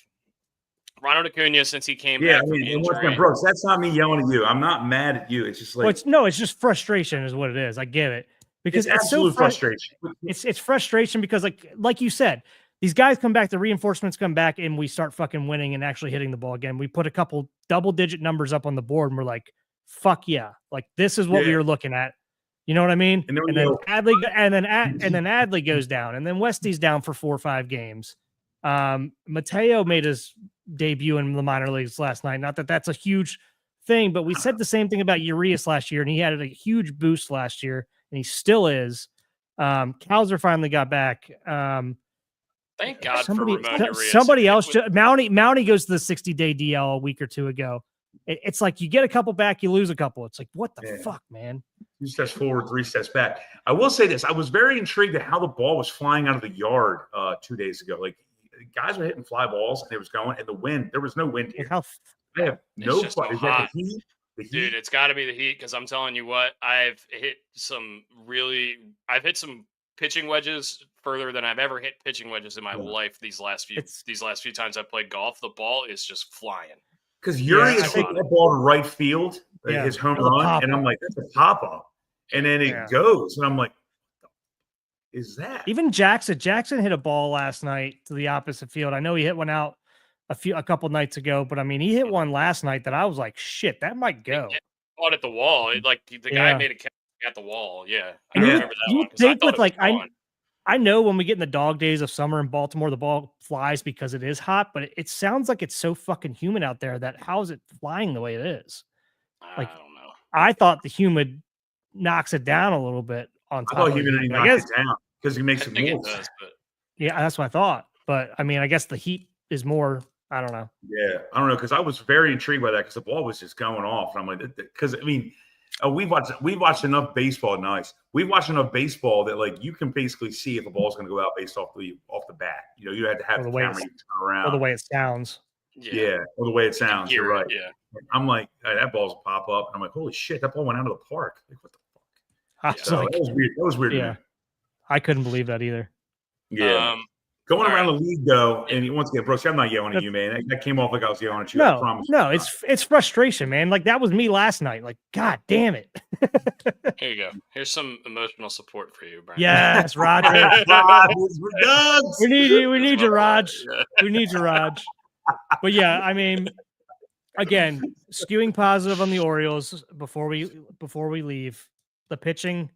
Ronald Acuna, since he came back from injury. Brooks, that's not me yelling at you. I'm not mad at you. It's just like it's just frustration is what it is. I get it. Because it's absolute frustration. It's frustration because like you said, these guys come back, the reinforcements come back, and we start fucking winning and actually hitting the ball again. We put a couple double-digit numbers up on the board, and we're like, fuck yeah. Like, this is what we were looking at. You know what I mean? And then Adley goes down, and then Westy's down for 4 or 5 games. Mateo made his debut in the minor leagues last night. Not that that's a huge thing, but we said the same thing about Urias last year, and he had a huge boost last year, and he still is. Cowser finally got back. Thank God for Ramon Urias. Somebody else. Mountie goes to the 60-day DL a week or 2 ago. It's like you get a couple back, you lose a couple. It's like, what the fuck, man? 2 steps forward, 3 steps back. I will say this. I was very intrigued at how the ball was flying out of the yard 2 days ago. Like, guys were hitting fly balls, and it was going, and the wind, there was no wind here. I have no fun. Is that the heat? Dude, it's got to be the heat because I'm telling you what, I've hit some pitching wedges further than I've ever hit pitching wedges in my life these last few times I've played golf. The ball is just flying. Because Urias hit that ball to right field, his home run, and I'm like, that's a pop-up. And then it goes, and I'm like, what the is that? Even Jackson hit a ball last night to the opposite field. I know he hit one out a couple nights ago, but I mean, he hit one last night that I was like, shit, that might go. It caught at the wall. The guy made a catch at the wall. Yeah. I remember that you one. Think with I know when we get in the dog days of summer in Baltimore, the ball flies because it is hot, but it sounds like it's so fucking humid out there that how is it flying the way it is? Like, I don't know. I thought the humid knocks it down a little bit on top. I thought humidity knocks it down because he makes it more. Yeah, that's what I thought. But I mean, I guess the heat is more. I don't know. Yeah, I don't know because I was very intrigued by that because the ball was just going off, and I'm like, because I mean. We've watched enough baseball. Nice. We've watched enough baseball that like you can basically see if a ball's going to go out based off the bat. You know, you had to have the camera turn around. Or the way it sounds. Yeah, or the way it sounds. You're right. Yeah. I'm like, that ball's a pop up. I'm like, holy shit, that ball went out of the park. Like, what the fuck? So that was weird. That was weird. Yeah, I couldn't believe that either. Yeah. Going around the league, though, and once again, Brooks, I'm not yelling at you, man. That came off like I was yelling at you. I promise. No, it's frustration, man. Like, that was me last night. Like, God damn it. Here you go. Here's some emotional support for you, Brian. Yes, Roger. We need you. We need you, Raj. We need you, Raj. But, yeah, I mean, again, skewing positive on the Orioles before we leave. The pitching,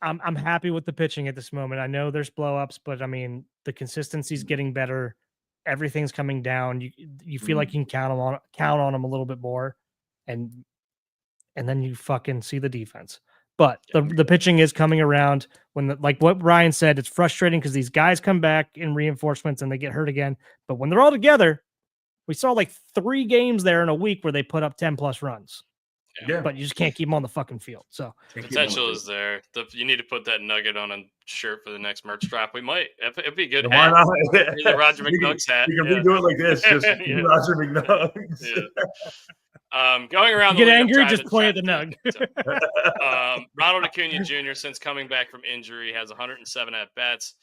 I'm happy with the pitching at this moment. I know there's blow-ups, but I mean the consistency's getting better. Everything's coming down. You feel like you can count on them a little bit more, and then you fucking see the defense. But the pitching is coming around. Like what Ryan said, it's frustrating because these guys come back in reinforcements and they get hurt again. But when they're all together, we saw like 3 games there in a week where they put up 10+ runs. Yeah. But you just can't keep them on the fucking field. So potential is there. You need to put that nugget on a shirt for the next merch drop. We might. It'd be a good hat. The Roger McNugg's hat. You can redo it like this. Just Roger McNugg's. Going around the league, get angry, just point at the nug. Ronald Acuna Jr., since coming back from injury, has 107 at-bats.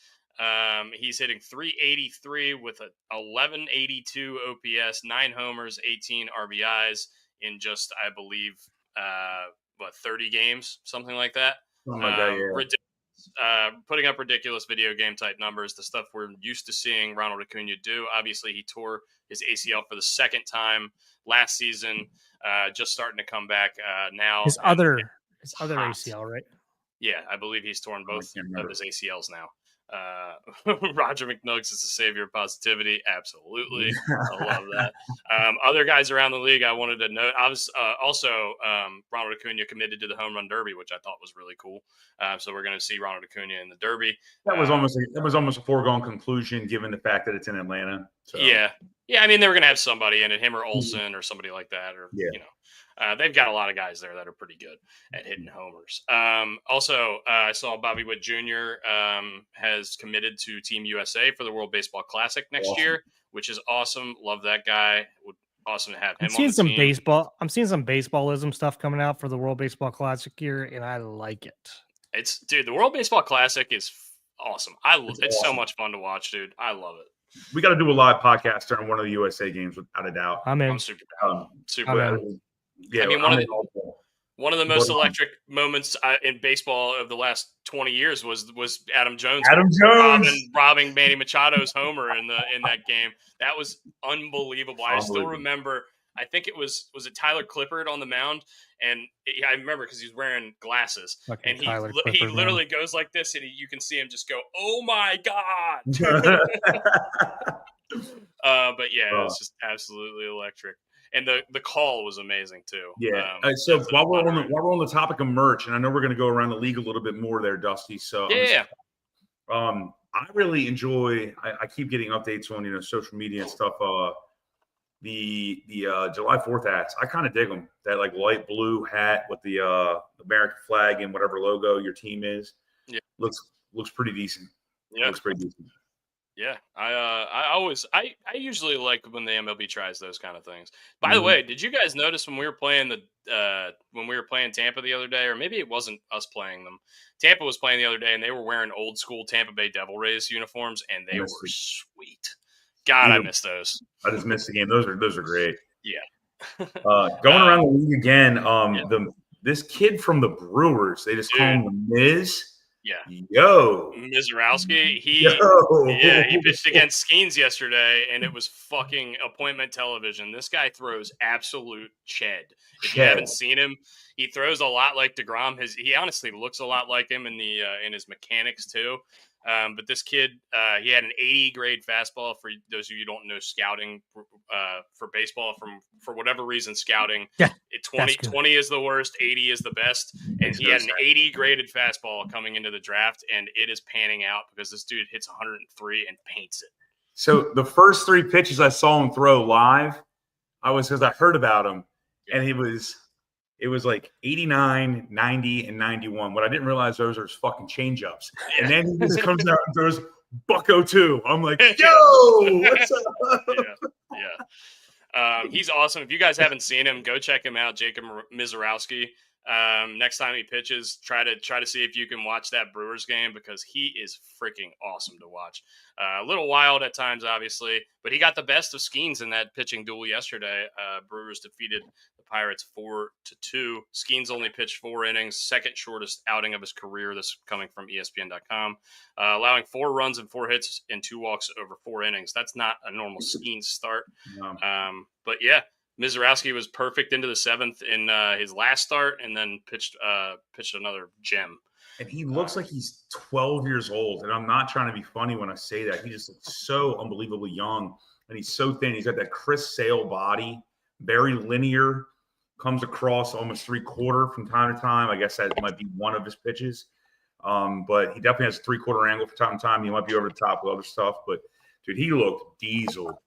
He's hitting .383 with a 1182 OPS, 9 homers, 18 RBIs in just, I believe, 30 games, something like that. Something like that, yeah. Ridiculous. Putting up ridiculous video game type numbers, the stuff we're used to seeing Ronald Acuna do. Obviously, he tore his ACL for the second time last season, just starting to come back now. His other ACL, right? Yeah, I believe he's torn Oh, I both can't of remember. his ACLs now. Roger McNuggets is the savior of positivity. Absolutely. I love that. Other guys around the league I wanted to note. I was also Ronald Acuna committed to the home run derby, which I thought was really cool. So we're going to see Ronald Acuna in the derby. That was almost a foregone conclusion given the fact that it's in Atlanta. So. Yeah. I mean, they were going to have somebody in it, him or Olsen or somebody like that, or they've got a lot of guys there that are pretty good at hitting homers. Also, I saw Bobby Witt Jr. Has committed to Team USA for the World Baseball Classic next year, which is awesome. Love that guy. Would awesome to have him. I'm seeing some baseballism stuff coming out for the World Baseball Classic here, and I like it. The World Baseball Classic is awesome. It's awesome. So much fun to watch, dude. I love it. We got to do a live podcast during one of the USA games, without a doubt. I'm super proud. Yeah, I mean, one of the most electric moments in baseball of the last 20 years was Adam Jones. Robbing Manny Machado's homer in that game. That was unbelievable. I still remember. I think it was it Tyler Clippard on the mound, and I remember because he was wearing glasses, and he literally goes like this, and you can see him just go, "Oh my god!" But yeah, it was just absolutely electric. And the call was amazing too. Yeah. So while we're on the topic of merch, and I know we're going to go around the league a little bit more there, Dusty. So I really enjoy. I keep getting updates on social media and stuff. The July 4th hats, I kind of dig them. That like light blue hat with the American flag and whatever logo your team is. Yeah, looks pretty decent. Yeah, looks pretty decent. Yeah, I usually like when the MLB tries those kind of things. By the way, did you guys notice when we were playing Tampa the other day, or maybe it wasn't us playing them? Tampa was playing the other day, and they were wearing old school Tampa Bay Devil Rays uniforms, and they were sweet. God, I miss those. I just missed the game. Those are great. Yeah. Going around the league again. This kid from the Brewers, they just call him the Miz. Yeah. Yo. Mizorowski. He pitched against Skeens yesterday, and it was fucking appointment television. This guy throws absolute ched. If you haven't seen him, he throws a lot like DeGrom. He honestly looks a lot like him in his mechanics too. But this kid, he had an 80 grade fastball. For those of you who don't know scouting for baseball, for whatever reason, scouting, 20 is the worst, 80 is the best. And he had an 80 graded fastball coming into the draft, and it is panning out because this dude hits 103 and paints it. So the first 3 pitches I saw him throw live, because I heard about him, and it was like 89, 90, and 91. What I didn't realize those are fucking changeups. Yeah. And then he just comes out and throws Bucko 2. I'm like, yo, what's up? Yeah. He's awesome. If you guys haven't seen him, go check him out, Jacob Mizorowski. Next time he pitches, try to see if you can watch that Brewers game because he is freaking awesome to watch. A little wild at times, obviously, but he got the best of Skeens in that pitching duel yesterday. Brewers defeated the Pirates 4-2. Skeens only pitched 4 innings, second shortest outing of his career. This coming from ESPN.com, allowing 4 runs and 4 hits and 2 walks over 4 innings. That's not a normal Skeens start. No. But yeah. Mizorowski was perfect into the 7th in his last start, and then pitched another gem. And he looks like he's 12 years old. And I'm not trying to be funny when I say that. He just looks so unbelievably young, and he's so thin. He's got that Chris Sale body, very linear, comes across almost 3/4 from time to time. I guess that might be one of his pitches, but he definitely has a 3/4 angle from time to time. He might be over the top with other stuff, but dude, he looked diesel.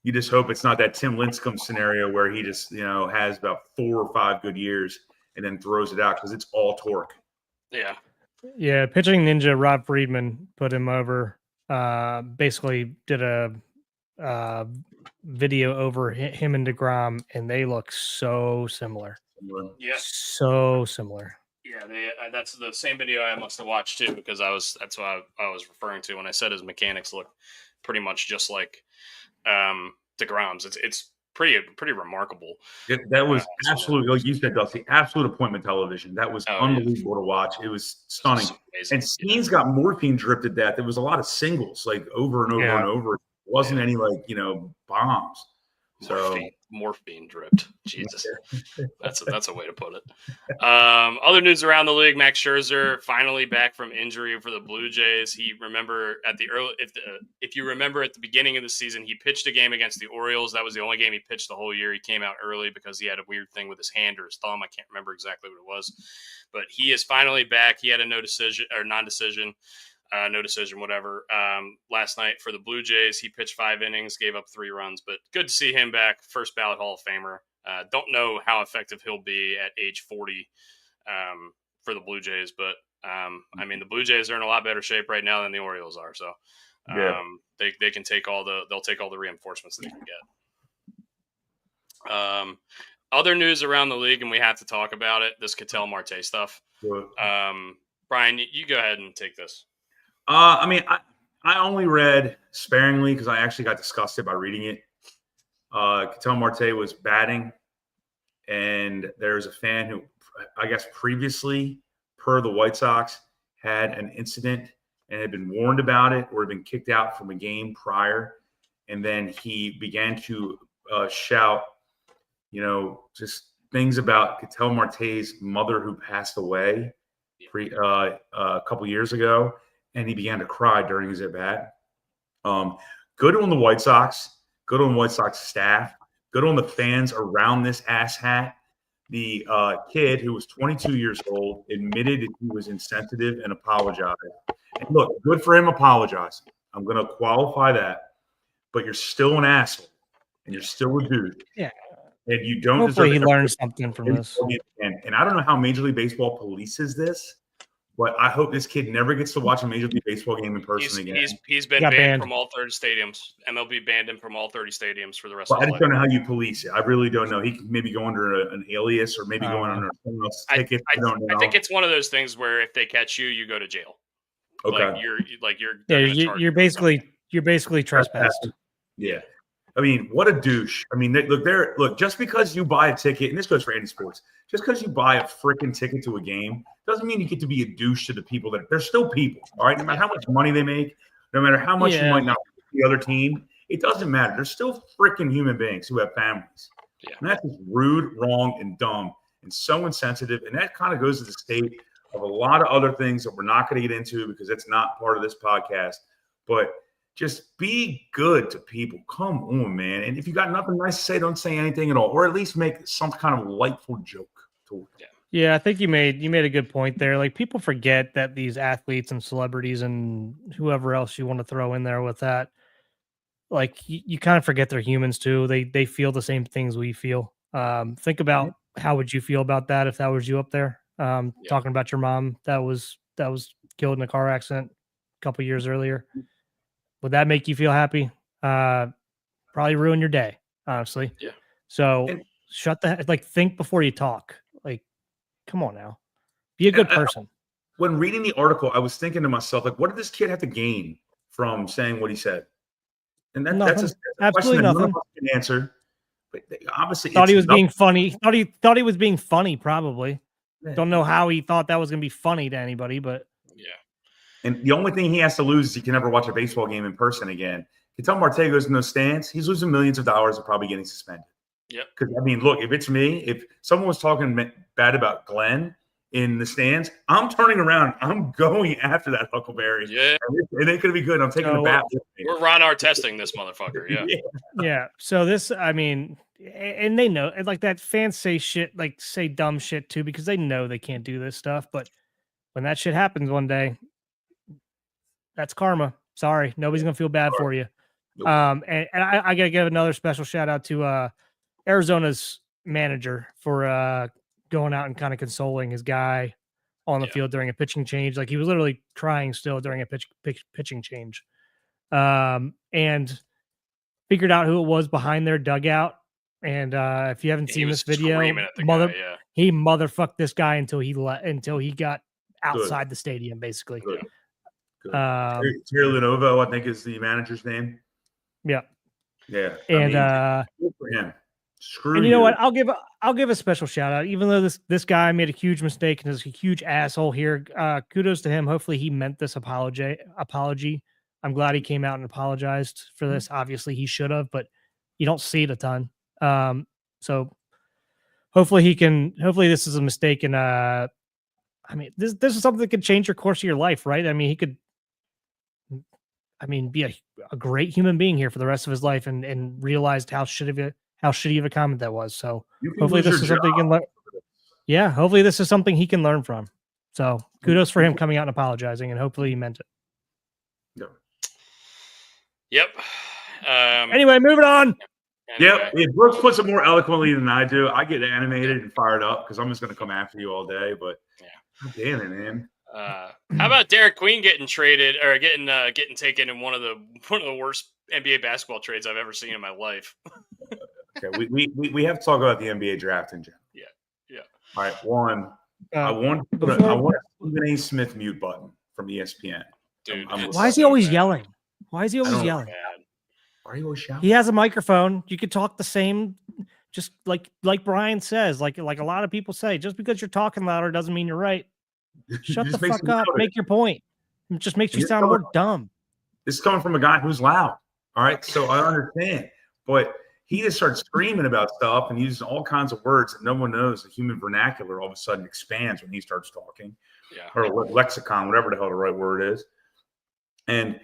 You just hope it's not that Tim Lincecum scenario where he just, has about 4 or 5 good years and then throws it out because it's all torque. Yeah. Yeah. Pitching ninja Rob Friedman put him over. Basically did a video over him and DeGrom, and they look so similar. Yeah. So similar. Yeah, that's the same video I must have watched too, because that's what I was referring to when I said his mechanics look pretty much just like DeGrom's. It's pretty remarkable. That was so absolutely, like you said, Dusty, absolute appointment television. That was unbelievable to watch. It was stunning. Amazing. And Scenes got morphine dripped to death. There was a lot of singles, like over and over and over. It wasn't any bombs. Morphine dripped. Jesus, that's a way to put it. Other news around the league: Max Scherzer finally back from injury for the Blue Jays. If you remember at the beginning of the season, he pitched a game against the Orioles. That was the only game he pitched the whole year. He came out early because he had a weird thing with his hand or his thumb. I can't remember exactly what it was, but he is finally back. He had a no decision, whatever. Last night for the Blue Jays, he pitched 5 innings, gave up 3 runs, but good to see him back. First ballot Hall of Famer. Don't know how effective he'll be at age 40 for the Blue Jays, but the Blue Jays are in a lot better shape right now than the Orioles are. So they can take they'll take all the reinforcements they can get. Other news around the league, and we have to talk about it. This Ketel Marte stuff. Sure. Brian, you go ahead and take this. I only read sparingly because I actually got disgusted by reading it. Ketel Marte was batting, and there's a fan who, I guess previously, per the White Sox, had an incident and had been warned about it or had been kicked out from a game prior. And then he began to shout, just things about Ketel Marte's mother who passed away a couple years ago. And he began to cry during his at-bat. Good on the White Sox. Good on the White Sox staff. Good on the fans around this asshat. The kid, who was 22 years old, admitted that he was insensitive and apologized. And look, good for him apologizing. I'm going to qualify that. But you're still an asshole. And you're still a dude. Yeah. And you don't Hopefully deserve he learns something from this. And I don't know how Major League Baseball polices this. But I hope this kid never gets to watch a Major League Baseball game in person again. He's been banned from all 30 stadiums. MLB banned him from all 30 stadiums for the rest of his life. I just don't know how you police it. I really don't know. He could maybe go under an alias or maybe going under someone else's ticket. I don't know. I think it's one of those things where if they catch you, you go to jail. Okay. You're basically trespassed. Yeah. I mean, what a douche. I mean, look, just because you buy a ticket, and this goes for any sports, just because you buy a freaking ticket to a game doesn't mean you get to be a douche to the people they're still people, all right? No matter how much money they make, no matter how much you might not like the other team, it doesn't matter. They're still freaking human beings who have families. Yeah. And that's just rude, wrong, and dumb, and so insensitive. And that kind of goes to the state of a lot of other things that we're not going to get into because it's not part of this podcast. But just be good to people. Come on, man. And if you got nothing nice to say, don't say anything at all, or at least make some kind of lightful joke to it. Yeah, I think you made a good point there. Like, people forget that these athletes and celebrities and whoever else you want to throw in there with that, like, you kind of forget they're humans too. They feel the same things we feel. Think about how would you feel about that if that was you up there, talking about your mom that was killed in a car accident a couple years earlier. Would that make you feel happy? Probably ruin your day, honestly. Yeah. So think before you talk. Like, come on now. Be a good person. When reading the article, I was thinking to myself, like, what did this kid have to gain from saying what he said? And that's absolutely nothing. None of us can answer. But obviously, thought he was being funny. Thought he was being funny. Probably. Man. Don't know how he thought that was going to be funny to anybody, but yeah. And the only thing he has to lose is he can never watch a baseball game in person again. Ketel Marte goes in those stands, he's losing millions of dollars and probably getting suspended. Yep. Because, I mean, look, if it's me, if someone was talking bad about Glenn in the stands, I'm turning around. I'm going after that Huckleberry. Yeah. It ain't going to be good. I'm taking the bat with me. We're Ron Artesting this motherfucker. Yeah. Yeah. So this, I mean, and they know, like, that fans say shit, like, say dumb shit too, because they know they can't do this stuff. But when that shit happens one day, that's karma. Sorry. Nobody's going to feel bad for you. Nope. And I got to give another special shout out to Arizona's manager for going out and kind of consoling his guy on the field during a pitching change. Like, he was literally crying still during a pitching change. And figured out who it was behind their dugout. And if you haven't seen this video, he motherfucked this guy until he got outside the stadium, basically. Good. Terry Lenovo, I think, is the manager's name. Yeah. Yeah. And good for him. Screw And you know what? I'll give a special shout out, even though this guy made a huge mistake and is a huge asshole here. Kudos to him. Hopefully he meant this apology. I'm glad he came out and apologized for this. Obviously he should have, but you don't see it a ton. So hopefully this is a mistake. And I mean, this is something that could change your course of your life, right? I mean, he could, be a great human being here for the rest of his life and realized how shitty of a comment that was. So hopefully this is something he can learn. Yeah, hopefully this is something he can learn from. So kudos for him coming out and apologizing, and hopefully he meant it. Yep. Anyway, moving on. Yep. If Brooks puts it more eloquently than I do, I get animated and fired up because I'm just going to come after you all day. But damn it, man. How about Derek Queen getting traded or getting taken in one of the worst NBA basketball trades I've ever seen in my life? Okay, we have to talk about the NBA draft in general. Yeah. All right, one. I want a Stephen A. Smith mute button from ESPN. Dude, why is he always yelling? Why is he always yelling? Why are you always shouting? He has a microphone. You could talk the same, just like Brian says, like a lot of people say. Just because you're talking louder doesn't mean you're right. Shut the fuck up. Make your point. It just makes you sound more dumb. This is coming from a guy who's loud. All right. So I understand. But he just starts screaming about stuff and uses all kinds of words that no one knows. The human vernacular all of a sudden expands when he starts talking. Yeah. Or lexicon, whatever the hell the right word is. And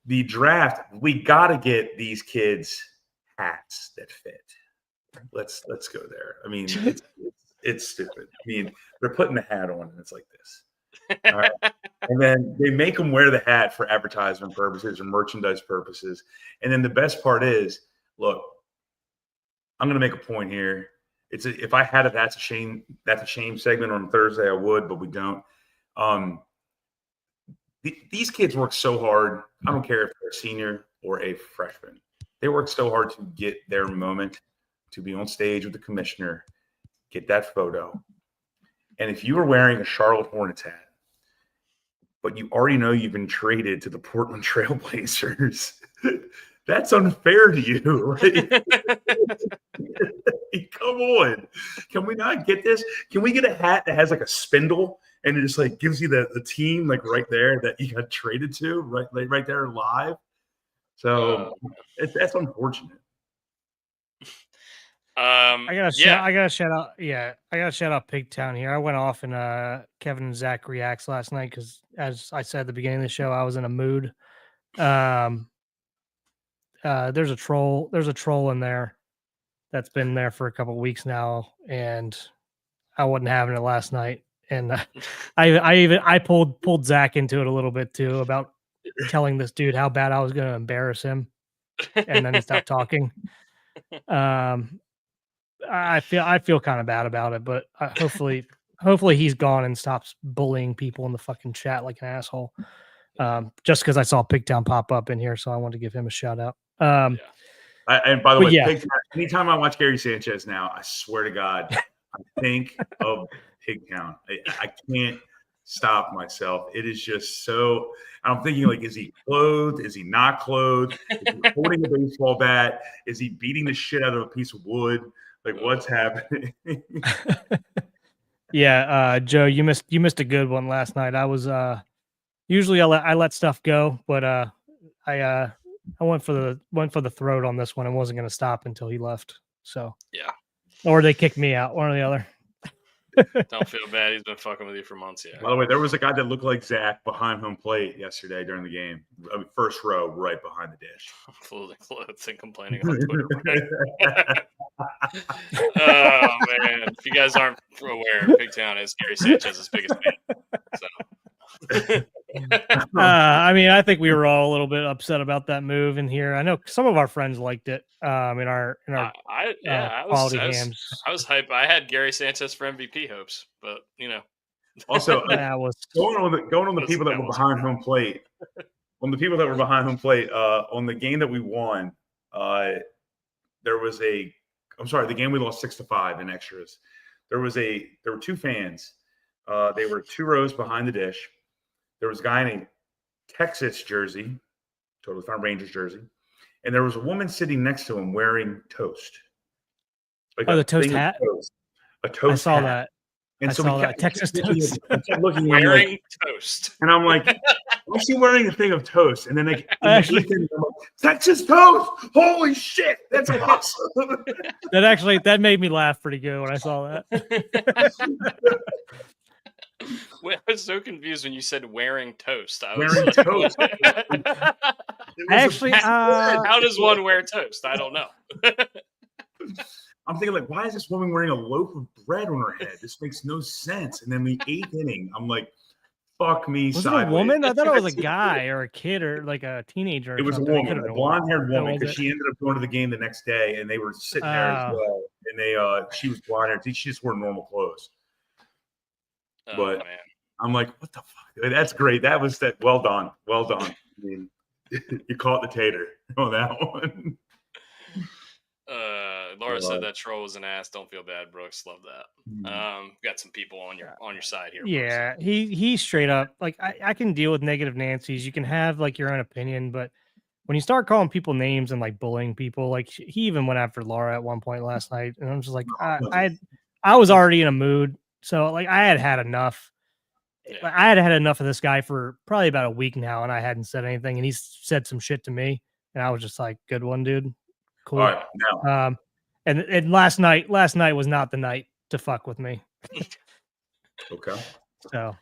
the draft, we got to get these kids hats that fit. Let's go there. I mean, it's stupid. I mean, they're putting the hat on and it's like this. All right. And then they make them wear the hat for advertisement purposes or merchandise purposes. And then the best part is, look, I'm going to make a point here. If I had a that's a shame segment on Thursday, I would, but we don't. These kids work so hard. I don't care if they're a senior or a freshman. They work so hard to get their moment, to be on stage with the commissioner, get that photo. And if you were wearing a Charlotte Hornets hat, but you already know you've been traded to the Portland Trailblazers, that's unfair to you, right? Come on. Can we not get this? Can we get a hat that has like a spindle and it just like gives you the team like right there that you got traded to, right there live? So that's unfortunate. I gotta shout out. Yeah, I gotta shout out Pigtown here. I went off in Kevin and Zach reacts last night because, as I said at the beginning of the show, I was in a mood. There's a troll in there that's been there for a couple of weeks now, and I wasn't having it last night. And I pulled Zach into it a little bit too about telling this dude how bad I was going to embarrass him, and then he stopped talking. I feel kind of bad about it, but hopefully he's gone and stops bullying people in the fucking chat like an asshole. Just because I saw Pigtown pop up in here, so I wanted to give him a shout out. And by the way, Pigtown, anytime I watch Gary Sanchez now, I swear to God, I think of Pigtown. I can't stop myself. It is just so. I'm thinking, like, is he clothed? Is he not clothed? Is he holding a baseball bat? Is he beating the shit out of a piece of wood? Like, what's happening? Yeah, Joe, you missed a good one last night. I was usually I let stuff go, but I went for the throat on this one and wasn't going to stop until he left. So yeah, or they kicked me out, one or the other. Don't feel bad. He's been fucking with you for months. Yeah. By the way, there was a guy that looked like Zach behind home plate yesterday during the game. I mean, first row, right behind the dish. Fully clothed and complaining on Twitter. Oh man! If you guys aren't aware, Pigtown is Gary Sanchez's biggest fan. So. I mean, I think we were all a little bit upset about that move in here. I know some of our friends liked it. In our quality hams. I was hyped. I had Gary Sanchez for MVP hopes, but also going on the people that were behind home plate. On the people that were behind home plate, on the game that we won, there was the game we lost 6-5 in extras. There were two fans. They were 2 rows behind the dish. There was a guy in a Texas jersey, Totally Farm Rangers jersey, and there was a woman sitting next to him wearing toast. like Oh, a the toast thing of hat? toast, a I toast saw hat. that. And I so saw that. Texas toast. we kept looking. Wearing toast. And I'm like, why is she wearing a thing of toast? And then like in Actually- the 8th inning, I'm like, Texas toast! Holy shit, that's awesome! That made me laugh pretty good when I saw that. Well, I was so confused when you said wearing toast. I was Wearing like, toast. Actually, how does one wear toast? I don't know. I'm thinking like, why is this woman wearing a loaf of bread on her head? This makes no sense. And then the 8th inning, I'm like, fuck me was sideways. it a woman? I thought it was a guy or a kid or like a teenager. Or It was a something. woman, a blonde-haired woman, was because it? she ended up going to the game the next day, and they were sitting there as Oh. well. And she was blonde-haired. She just wore normal clothes. Oh, But man. I'm like, what the fuck? That's great. That was that. Well done. Well done. I mean, you caught the tater on that one. Laura said that troll was an ass. Don't feel bad, Brooks. Love that. Got some people on your side here. Brooks. Yeah, he straight up like I can deal with negative Nancy's. You can have like your own opinion, but when you start calling people names and like bullying people, like he even went after Laura at one point last night, and I'm just like, I was already in a mood, so like I had enough. Yeah. I had had enough of this guy for probably about a week now, and I hadn't said anything, and he said some shit to me, and I was just like, "Good one, dude, cool." All right, now. And last night was not the night to fuck with me. Okay. So,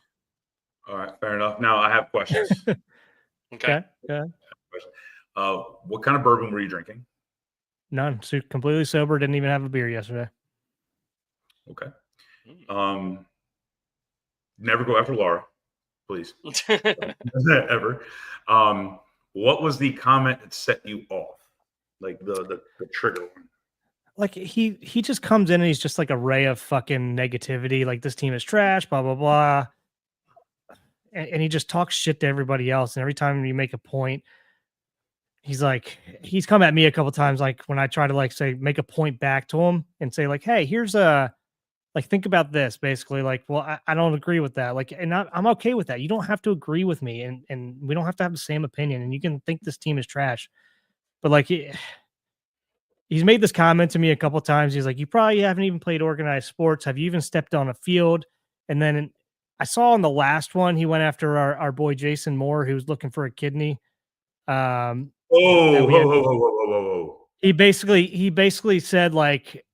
all right, fair enough. Now I have questions. Okay. What kind of bourbon were you drinking? None. So completely sober. Didn't even have a beer yesterday. Okay. Never go after Laura, please. Ever. What was the comment that set you off? Like the trigger one? Like he just comes in and he's just like a ray of fucking negativity. Like this team is trash, blah, blah, blah. And he just talks shit to everybody else. And every time you make a point, he's come at me a couple times. Like when I try to like say, make a point back to him and say like, hey, here's like, think about this basically. Like, well, I don't agree with that. Like, and I'm okay with that. You don't have to agree with me and we don't have to have the same opinion, and you can think this team is trash, but like, he's made this comment to me a couple times. He's like, you probably haven't even played organized sports. Have you even stepped on a field? And then I saw on the last one, he went after our boy Jason Moore, who was looking for a kidney. Whoa. He basically said like,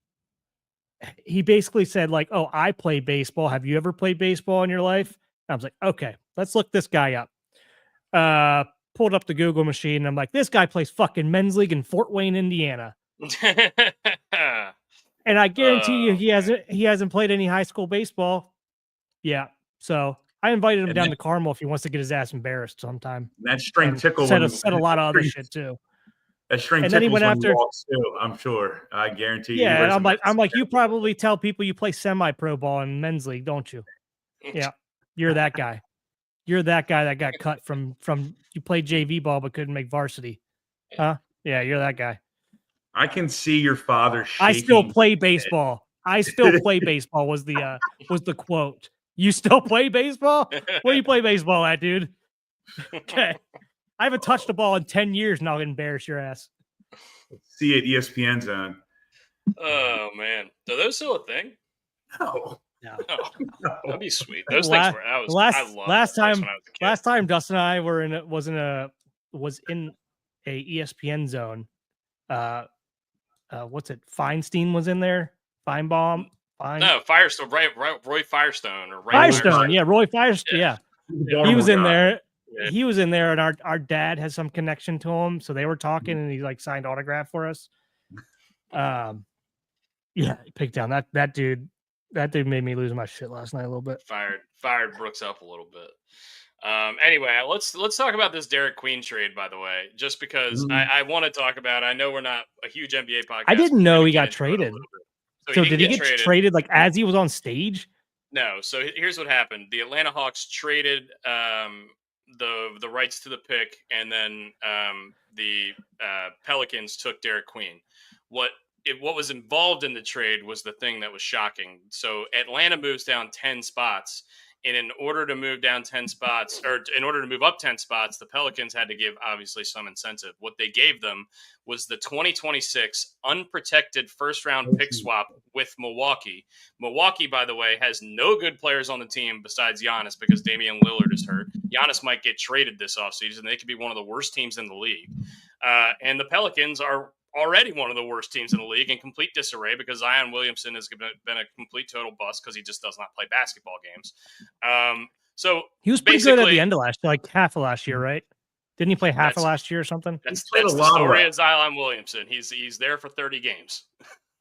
oh, I play baseball. Have you ever played baseball in your life? And I was like, okay, let's look this guy up. Pulled up the Google machine. And I'm like, this guy plays fucking men's league in Fort Wayne, Indiana. And I guarantee you he hasn't played any high school baseball. Yeah. So I invited him down to Carmel if he wants to get his ass embarrassed sometime. That string tickle said a lot of other shit too. That string and then he went after walks too, I'm sure. I guarantee you. Yeah, and I'm like, you probably tell people you play semi-pro ball in men's league, don't you? Yeah. You're that guy. You're that guy that got cut from you played JV ball but couldn't make varsity. Huh? Yeah, you're that guy. I can see your father shaking. I still play baseball. I still play baseball was the quote. You still play baseball? Where you play baseball at, dude? Okay. I haven't touched a ball in 10 years and I'll embarrass your ass. See you at ESPN Zone. Oh man. Are those still a thing? No. Oh, that'd be sweet. Those things were last time Dustin and I were was in a ESPN Zone. What's it? Feinstein was in there. Feinbaum. No, Firestone, right, Roy Firestone or Firestone. Yeah, Roy Firestone. Yeah. He was in there. Yeah. He was in there, and our dad has some connection to him, so they were talking, and he like signed autograph for us. Yeah, picked down that dude. That dude made me lose my shit last night a little bit. Fired Brooks up a little bit. Anyway, let's talk about this Derek Queen trade, by the way, just because I want to talk about it. I know we're not a huge NBA podcast. I didn't know he got traded. So did he get traded like as he was on stage? No. So here's what happened. The Atlanta Hawks traded the rights to the pick, and then the Pelicans took Derek Queen. What was involved in the trade was the thing that was shocking. So Atlanta moves down 10 spots And in order to move down 10 spots, or in order to move up 10 spots, the Pelicans had to give obviously some incentive. What they gave them was the 2026 unprotected first-round pick swap with Milwaukee. Milwaukee, by the way, has no good players on the team besides Giannis because Damian Lillard is hurt. Giannis might get traded this offseason. They could be one of the worst teams in the league. And the Pelicans are already one of the worst teams in the league in complete disarray because Zion Williamson has been a complete total bust because he just does not play basketball games. So he was pretty good at the end of last year, like half of last year, right? Didn't he play half of last year or something? That's the story of Zion Williamson. He's there for 30 games.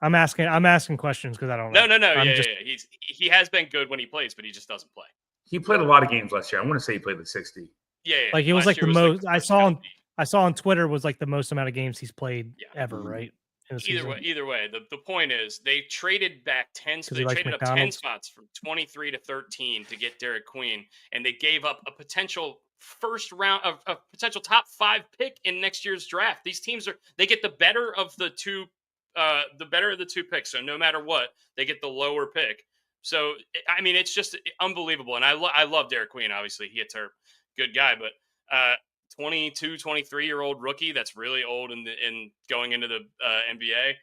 I'm asking questions because I don't know. No. Yeah. He has been good when he plays, but he just doesn't play. He played a lot of games last year. I want to say he played like 60. Yeah. Like it was like the most I saw on Twitter was like the most amount of games he's played ever, right? Either way, the point is they traded back 10. They traded up 10 spots from 23 to 13 to get Derek Queen, and they gave up a potential first round of a potential top 5 pick in next year's draft. These teams they get the better of the two picks. So no matter what, they get the lower pick. So I mean, it's just unbelievable. And I love Derek Queen. Obviously, he hits her, good guy, but 22, 23-year-old rookie that's really old in going into the NBA.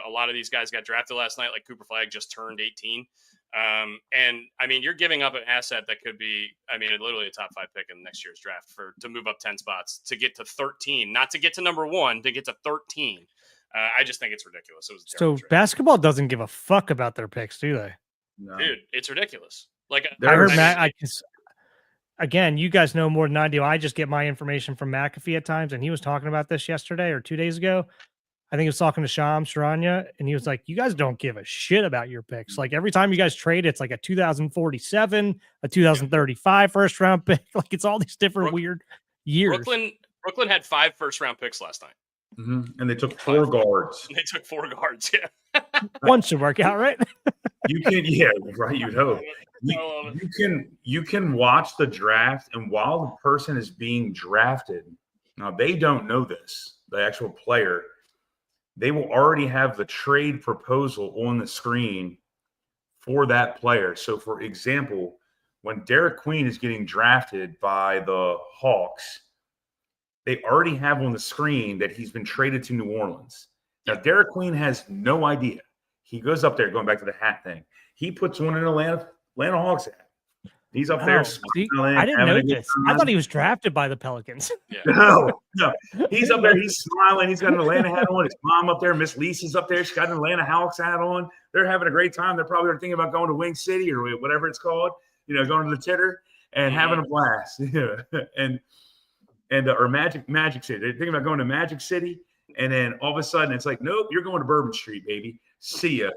A lot of these guys got drafted last night, like Cooper Flagg just turned 18. And I mean, you're giving up an asset that could be, I mean, literally a top 5 pick in next year's draft to move up 10 spots to get to 13, not to get to number 1, to get to 13. I just think it's ridiculous. It was a terrible trade. Basketball doesn't give a fuck about their picks, do they? No. Dude, it's ridiculous. Like I heard again, you guys know more than I do. I just get my information from McAfee at times, and he was talking about this yesterday or 2 days ago. I think he was talking to Shams Charania, and he was like, you guys don't give a shit about your picks. Like every time you guys trade, it's like a 2047, a 2035 first round pick. Like it's all these different weird years. Brooklyn had 5 first round picks last night. Mm-hmm. And they took 4 guards. They took 4 guards, yeah. One should work out, right? You can, right, you'd hope. You can watch the draft, and while the person is being drafted, now they don't know this, the actual player, they will already have the trade proposal on the screen for that player. So, for example, when Derek Queen is getting drafted by the Hawks, they already have on the screen that he's been traded to New Orleans. Now, Derek Queen has no idea. He goes up there, going back to the hat thing. He puts one in Atlanta Hawks hat. He's up there. I didn't know this. I thought he was drafted by the Pelicans. Yeah. No. He's up there. He's smiling. He's got an Atlanta hat on. His mom up there, Miss Lisa's up there. She's got an Atlanta Hawks hat on. They're having a great time. They're probably thinking about going to Wing City or whatever it's called. Going to the Titter and having a blast. Or Magic City. They're thinking about going to Magic City, and then all of a sudden it's like, nope, you're going to Bourbon Street, baby. See ya.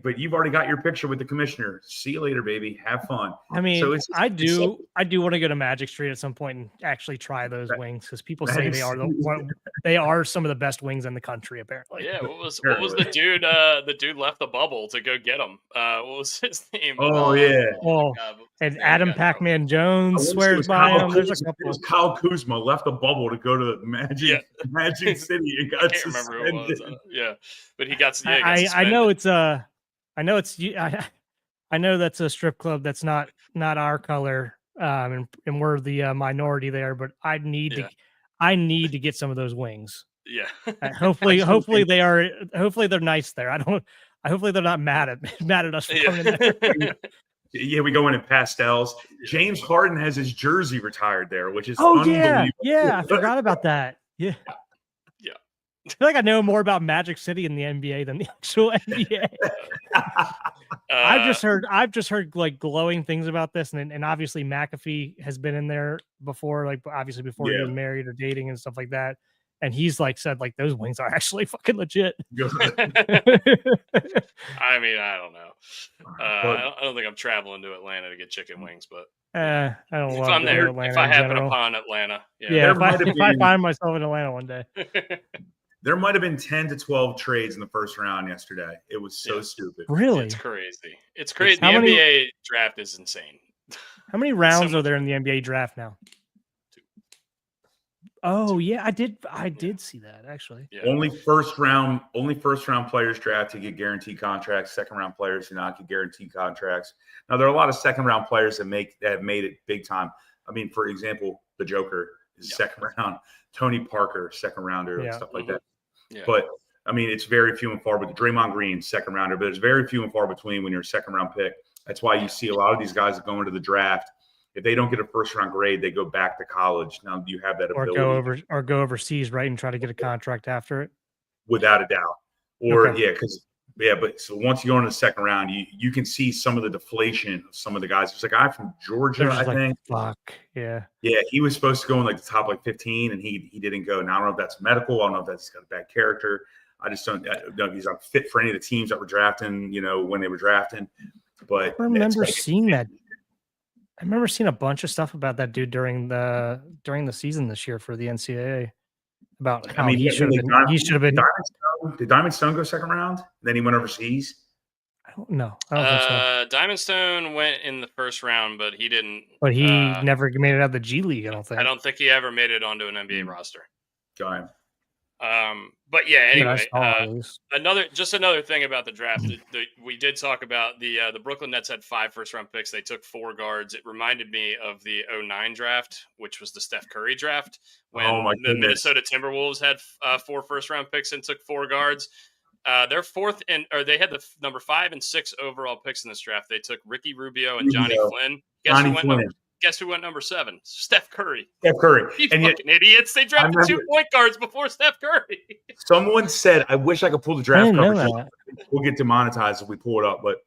But you've already got your picture with the commissioner. See you later, baby. Have fun. I mean, so I do want to go to Magic Street at some point and actually try those wings because people say they are some of the best wings in the country, apparently. Yeah. What was the dude? The dude left the bubble to go get them. What was his name? Oh yeah. And Adam Pac-Man Jones swears by him. There's a couple. It was Kyle Kuzma left the bubble to go to Magic City and got suspended. I can't remember who it was. Yeah, but he got. Yeah, I know that's a strip club that's not our color, and we're the minority there. But I need to get some of those wings. Yeah. Hopefully they're nice there. Hopefully they're not mad at us for coming there. Yeah, we go in pastels. James Harden has his jersey retired there, which is unbelievable. Yeah, I forgot about that. Yeah. I feel like I know more about Magic City in the NBA than the actual NBA. I've just heard like glowing things about this, and obviously McAfee has been in there before, like obviously before he was married or dating and stuff like that. And he's like said like those wings are actually fucking legit. I mean, I don't know. I don't think I'm traveling to Atlanta to get chicken wings, but I don't. If I'm there, if I happen upon Atlanta, if I find myself in Atlanta one day. There might have been 10 to 12 trades in the first round yesterday. It was so stupid. Really? It's crazy. It's crazy. The NBA draft is insane. How many rounds are there in the NBA draft now? Oh yeah, I did see that actually. Yeah. Only first round players drafted get guaranteed contracts. Second round players do not get guaranteed contracts. Now there are a lot of second round players that have made it big time. I mean, for example, the Joker is second round. Tony Parker, second rounder, and stuff like that. Yeah. But I mean, it's very few and far. But Draymond Green, second rounder, but it's very few and far between when you're a second round pick. That's why you see a lot of these guys that go into the draft. If they don't get a first round grade, they go back to college. Now you have that ability, or go overseas, right, and try to get a contract after it. without a doubt. Or but so once you go into the second round, you can see some of the deflation of some of the guys. There's a guy from Georgia, I think. Fuck yeah. Yeah, he was supposed to go in like the top 15, and he didn't go. Now I don't know if that's medical. I don't know if that's got a bad character. I just don't know if he's not fit for any of the teams that were drafting. When they were drafting. But I remember seeing that. I remember seeing a bunch of stuff about that dude during the season this year for the NCAA about how he should have been. Did Diamond Stone go second round? Then he went overseas. I don't know. I don't think so. Diamond Stone went in the first round, but he didn't. But he never made it out of the G League. I don't think. I don't think he ever made it onto an NBA roster. Got him. But yeah, anyway, another thing about the draft. We did talk about the Brooklyn Nets had 5 first-round picks. They took 4 guards. It reminded me of the 2009 draft, which was the Steph Curry draft, when the Minnesota Timberwolves had 4 first-round picks and took 4 guards. Their they had the number 5 and 6 overall picks in this draft. They took Ricky Rubio and Johnny Flynn. Guess who went number 7? Steph Curry. Steph Curry. You fucking idiots. They drafted 2 point guards before Steph Curry. Someone said, I wish I could pull the draft coverage. We'll get demonetized if we pull it up. But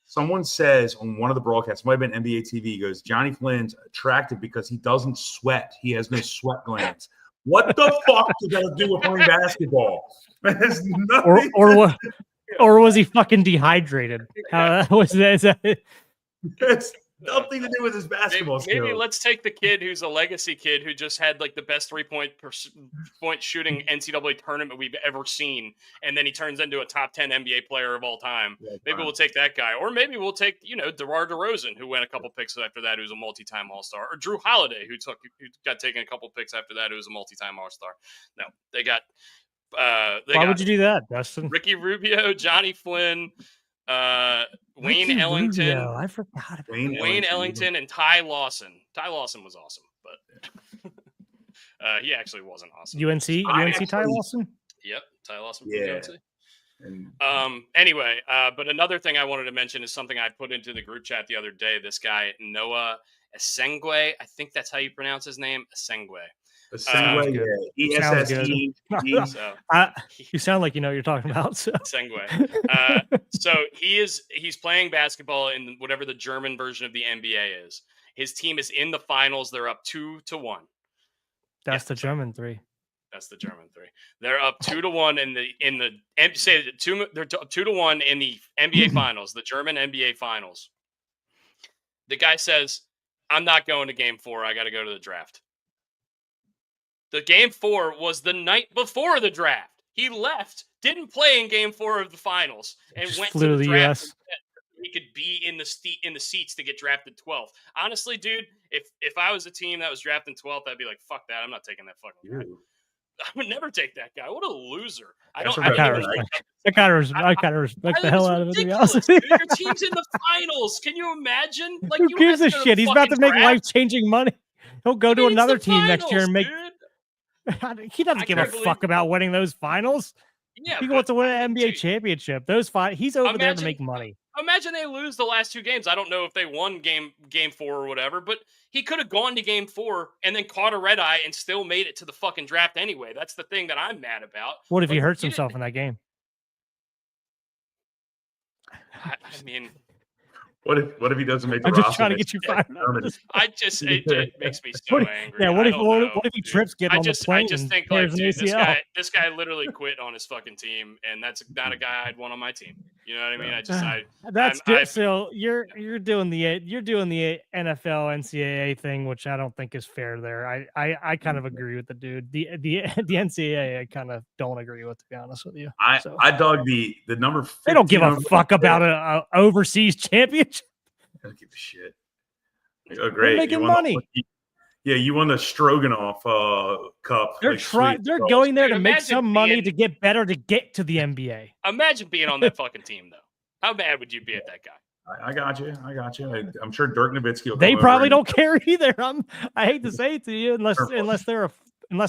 someone says on one of the broadcasts, might have been NBA TV, goes, Johnny Flynn's attractive because he doesn't sweat. He has no sweat glands. What the fuck does that do with playing basketball? Or was he fucking dehydrated? Was that? That's nothing to do with his basketball skills. Maybe let's take the kid who's a legacy kid who just had like the best 3-point shooting NCAA tournament we've ever seen, and then he turns into a top 10 NBA player of all time. Yeah, maybe we'll take that guy, or maybe we'll take DeMar DeRozan, who went a couple picks after that, who's a multi-time All-Star, or Drew Holiday, who got taken a couple picks after that, who's a multi-time All-Star. No, they got. Why would you do that, Dustin? Ricky Rubio, Johnny Flynn. Wayne Ellington. Rubio. I forgot about Wayne Ellington and Ty Lawson. Ty Lawson was awesome, but he actually wasn't awesome. UNC Ty Lawson? Yep, Ty Lawson from UNC. Anyway, but another thing I wanted to mention is something I put into the group chat the other day. This guy, Noah Essengwe, I think that's how you pronounce his name, Essengwe. ESSE. You sound like you know what you're talking about. So. So he's playing basketball in whatever the German version of the NBA is. His team is in the finals. They're up 2-1. That's the German 3. That's the German 3. They're up 2-1 they're up 2-1 in the NBA finals, the German NBA finals. The guy says, "I'm not going to game 4. I got to go to the draft." The game 4 was the night before the draft. He left, didn't play in game 4 of the finals, and went to the draft. So he could be in the seats to get drafted 12th. Honestly, dude, if I was a team that was drafting 12th, I'd be like, fuck that. I'm not taking that fucking guy. I would never take that guy. What a loser. I kind of respect the hell out of it. Your team's in the finals. Can you imagine? Like, who gives a shit? He's about to make life-changing money. He'll go to another team next year and make... He doesn't give a fuck about winning those finals. Yeah, he wants to win an NBA championship. He's over there to make money. Imagine they lose the last 2 games. I don't know if they won game 4 or whatever, but he could have gone to game 4 and then caught a red eye and still made it to the fucking draft anyway. That's the thing that I'm mad about. What if he hurts himself in that game? I mean... What if he doesn't make the roster? I'm just trying to get you fired up. It makes me so angry. Yeah, what if he trips getting on the plane? I just think, like, dude, this guy literally quit on his fucking team, and that's not a guy I'd want on my team. You know what I mean? So you're doing the NFL NCAA thing, which I don't think is fair there. I kind of agree with the dude. The NCAA I kind of don't agree with, to be honest with you. I dug the number 15. They don't give a fuck about an overseas championship. I don't give a shit. Oh, great! We're making money. Yeah, you won the Stroganoff Cup. They're like, trying. sweet. They're So, going there Dude, to make imagine some money being- to get better to get to the NBA. Imagine being on that fucking team, though. How bad would you be at that guy? I got you. I'm sure Dirk Nowitzki will They come probably over don't care either. I hate to say it to you, unless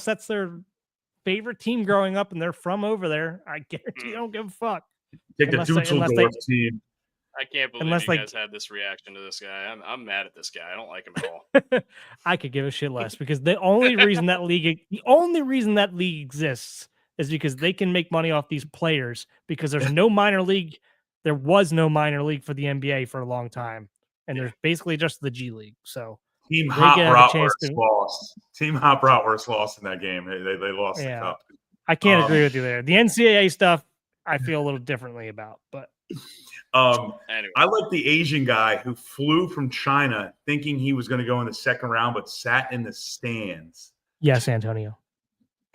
that's their favorite team growing up and they're from over there. I guarantee they don't give a fuck. take the unless they- Dusseldorf team. I can't believe Unless, you like- guys had this reaction to this guy. I'm mad at this guy. I don't like him at all. I could give a shit less because the only reason that league exists is because they can make money off these players because there's no minor league. There was no minor league for the NBA for a long time, and there's basically just the G League. So Team They Hop could have a chance Bratwurst to- lost. Team Hop Bratwurst lost in that game. They lost Yeah. the cup. I can't Um, agree with you there. The NCAA stuff, I feel a little differently about, but Anyway, I like the Asian guy who flew from China thinking he was going to go in the second round, but sat in the stands. yes, Antonio.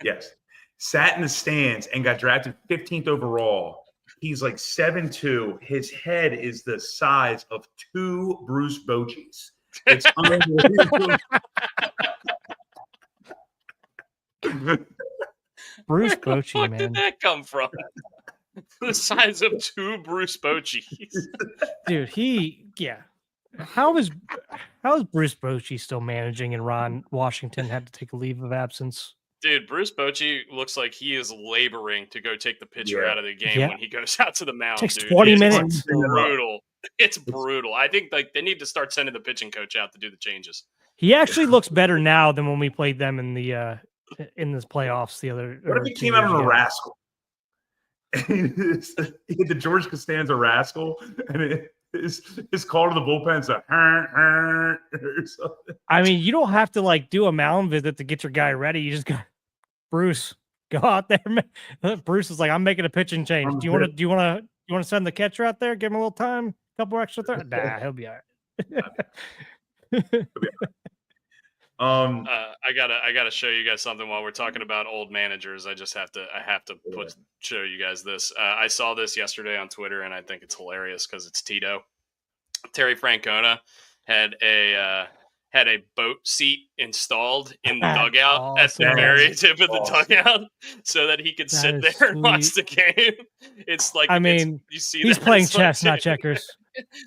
Yes. Sat in the stands and got drafted 15th overall. He's like 7'2". His head is the size of 2 Bruce Bochy's. It's unbelievable. Bruce where the Bochy, fuck man. did that come from? The size of 2 Bruce Bochy's. Dude, How is Bruce Bochy still managing and Ron Washington had to take a leave of absence? Dude, Bruce Bochy looks like he is laboring to go take the pitcher Yeah. out of the game Yeah. when he goes out to the mound. Takes dude. 20 It's minutes. brutal. It's brutal. I think like they need to start sending the pitching coach out to do the changes. He actually looks better now than when we played them in the in this playoffs the other. What if he came out on a rascal? He had the George Costanza rascal, and his call to the bullpen's a or something. I mean, you don't have to like do a mound visit to get your guy ready. You just got Bruce go out there. Bruce is like, I'm making a pitching change. I'm Do you want to send the catcher out there? Give him a little time, a couple extra throws. Nah, he'll be all right. I gotta show you guys something while we're talking about old managers. I have to show you guys this. I saw this yesterday on Twitter, and I think it's hilarious because it's Tito. Terry Francona had a boat seat installed in the dugout at the Awesome. very tip of the Awesome. dugout, so that he could That sit is there and watch the sweet. game. It's like I mean, you see he's that, playing it's like- chess, not checkers.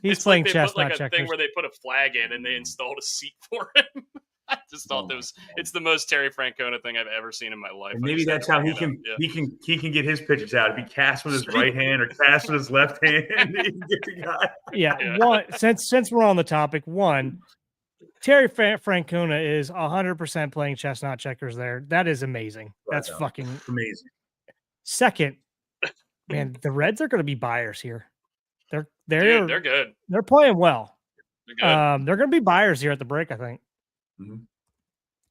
He's it's playing like they chess, put like not a thing checkers. where they put a flag in and they installed a seat for him. I just thought Oh it's the most Terry Francona thing I've ever seen in my life. And I maybe just had that's to how bring he it up. can Yeah. he can get his pitches out. If he casts with his right hand or casts with his left hand, he can get the guy. Yeah, Yeah. one since we're on the topic, Terry Francona is 100% playing chess, not checkers. There, that is amazing. That's Right on. fucking Amazing. second. Man, the Reds are going to be buyers here. Dude, They're they're good. they're playing well. They're good. They're going to be buyers here at the break, I think. Mhm.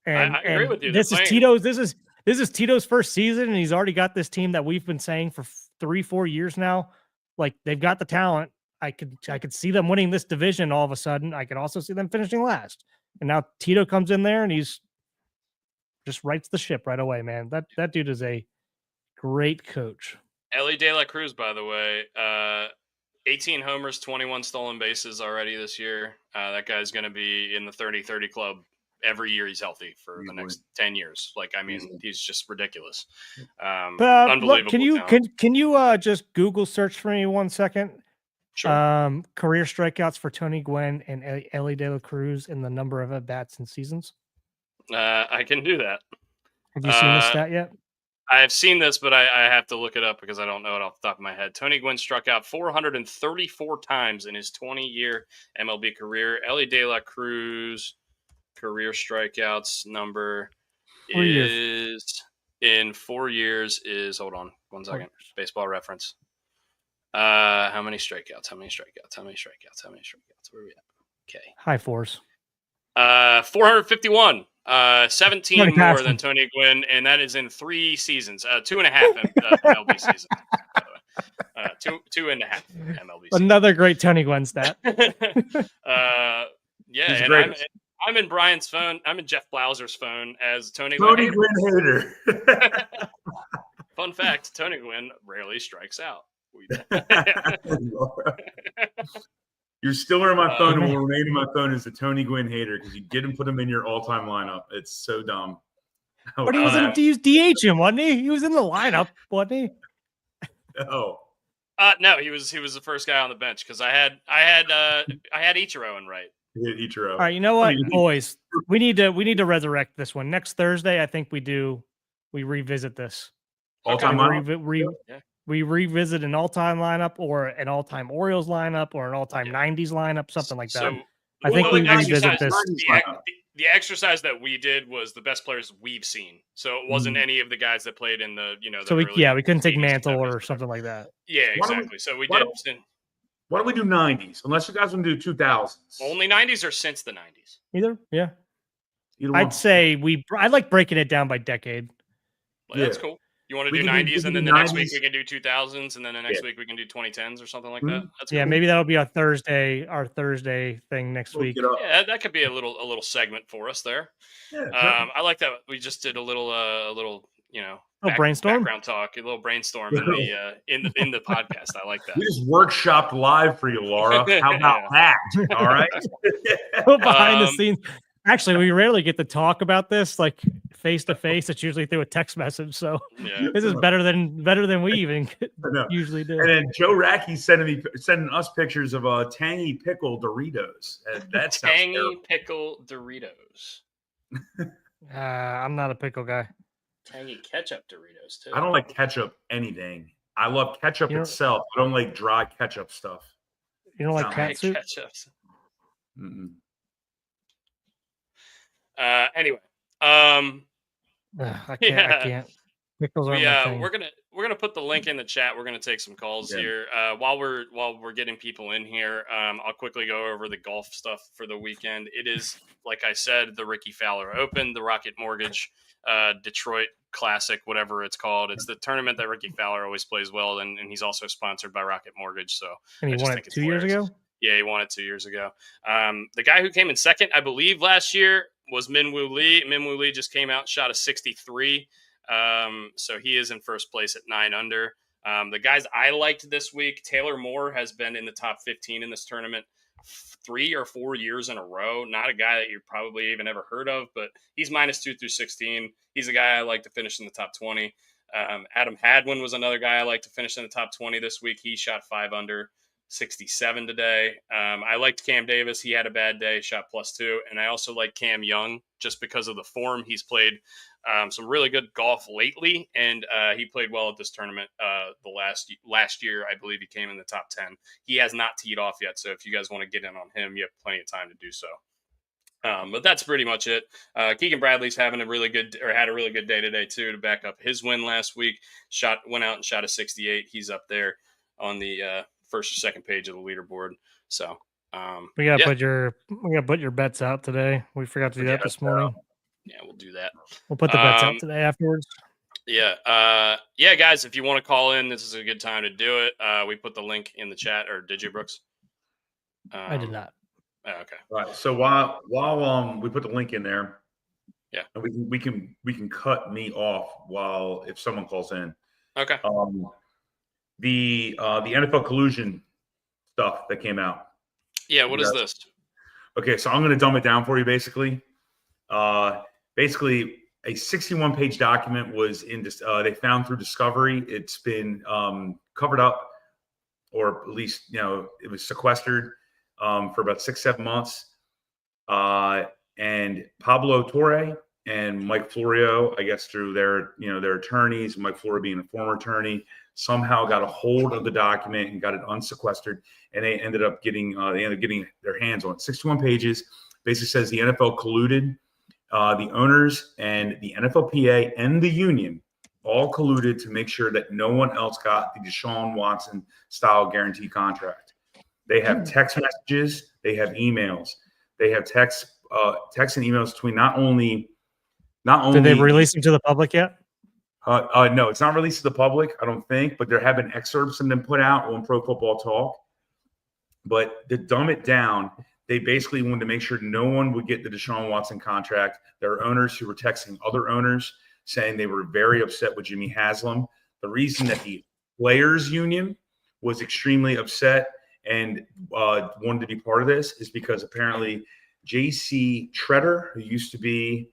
And I agree with you. They're This is playing- Tito's. This is Tito's first season, and he's already got this team that we've been saying for 3-4 years now. Like they've got the talent. I could see them winning this division all of a sudden. I could also see them finishing last. And now Tito comes in there and he's just rights the ship right away, man. That dude is a great coach. Ellie De La Cruz, by the way, 18 homers, 21 stolen bases already this year. That guy's going to be in the 30-30 club every year he's healthy for the Easily. next 10 years. Like, I mean, Easily. he's just ridiculous. Look, Unbelievable. can you talent. can you just Google search for me 1 second? Sure. Career strikeouts for Tony Gwynn and Ellie De La Cruz and the number of at bats and seasons. I can do that. Have you seen this stat yet? I've seen this, but I have to look it up because I don't know it off the top of my head. Tony Gwynn struck out 434 times in his 20-year MLB career. Ellie De La Cruz career strikeouts number 4 years. is in 4 years is, hold on 1 second, Baseball Reference. How many strikeouts? Where are we at? Okay. High fours. 451. 17 Tony more Paxton. than Tony Gwynn, and that is in 3 seasons. 2.5 MLB seasons. By the way. Two and a half MLB seasons. Another great Tony Gwynn stat. Yeah, He's and great. I'm in Brian's phone. I'm in Jeff Blauser's phone as Tony Tony Gwynn. Gwynn hater. Fun fact: Tony Gwynn rarely strikes out. You're still in my phone and man. will remain in my phone as the Tony Gwynn hater because you didn't put him in your all-time lineup. It's so dumb. But he was in DH him, wasn't he? He was in the lineup, wasn't he? Oh, No, he was the first guy on the bench because I had Ichiro in right. Ichiro. All right, you know what, boys? We need to resurrect this one next Thursday. I think we revisit this. All-time lineup? We revisit an all-time lineup or an all-time Orioles lineup or an all-time 90s lineup, something like that. So, I think we revisit this. The exercise that we did was the best players we've seen. So it wasn't any of the guys that played in the, So we couldn't take Mantle or something like that. Yeah, exactly. So we did. Why don't we do 90s? Unless you guys want to do 2000s. Only 90s or since the 90s? Either, yeah. Either I'd say I like breaking it down by decade. Well, that's cool. You want to do 90s and then the next week we can do 2000s and then the next week we can do 2010s or something like that? That's cool. Maybe that'll be our Thursday thing next week. Yeah, that could be a little segment for us there. Yeah, I like that. We just did a little brainstorm, background talk, a little brainstorm in the podcast. I like that. We just workshopped live for you, Laura. How about that? All right. Behind the scenes. Actually, we rarely get to talk about this like face to face. It's usually through a text message. So this is better than we even usually do. And then Joe Racky sending us pictures of tangy pickle Doritos. That's tangy pickle Doritos. I'm not a pickle guy. Tangy ketchup Doritos too. I don't like ketchup anything. I love ketchup itself. I don't like dry ketchup stuff. You don't like cat soup? Anyway, I can't. Pickles are my thing. We're gonna put the link in the chat. We're gonna take some calls here. While we're getting people in here, I'll quickly go over the golf stuff for the weekend. It is, like I said, the Ricky Fowler Open, the Rocket Mortgage, Detroit Classic, whatever it's called. It's the tournament that Ricky Fowler always plays well, and he's also sponsored by Rocket Mortgage. So and he won it 2 years ago. Yeah, he won it 2 years ago. The guy who came in second, I believe, last year was Minwoo Lee. Minwoo Lee just came out and shot a 63. So he is in first place at 9 under. The guys I liked this week, Taylor Moore has been in the top 15 in this tournament 3 or 4 years in a row. Not a guy that you've probably even ever heard of, but he's -2 through 16. He's a guy I like to finish in the top 20. Adam Hadwin was another guy I like to finish in the top 20 this week. He shot 5 under. 67 today. I liked Cam Davis. He had a bad day, shot +2. And I also like Cam Young just because of the form. He's played some really good golf lately, and he played well at this tournament. The last year, I believe he came in the top 10. He has not teed off yet, so if you guys want to get in on him, you have plenty of time to do so. But that's pretty much it. Keegan Bradley's had a really good day today too to back up his win last week. Went out and shot a 68. He's up there on the first or second page of the leaderboard. So we gotta put your bets out today. We forgot to do that this morning. Yeah, we'll do that. We'll put the bets out today afterwards. Yeah. Guys, if you want to call in, this is a good time to do it. We put the link in the chat, or did you, Brooks? I did not. Okay. All right. So while we put the link in there, and we can cut me off if someone calls in. Okay. The NFL collusion stuff that came out. Yeah, what is this? Okay, so I'm going to dumb it down for you. Basically, a 61-page document was they found through Discovery. It's been covered up, or at least it was sequestered for about 6-7 months. And Pablo Torre and Mike Florio, I guess through their attorneys, Mike Florio being a former attorney, somehow got a hold of the document and got it unsequestered, and they ended up getting their hands on it. 61 pages. Basically says the NFL colluded, the owners and the NFLPA and the union all colluded to make sure that no one else got the Deshaun Watson style guarantee contract. They have text messages, they have emails, they have text and emails between not only. Did they release them to the public yet? No, it's not released to the public, I don't think, but there have been excerpts of them put out on Pro Football Talk. But to dumb it down, they basically wanted to make sure no one would get the Deshaun Watson contract. There are owners who were texting other owners saying they were very upset with Jimmy Haslam. The reason that the players union was extremely upset and wanted to be part of this is because apparently J.C. Treader, who used to be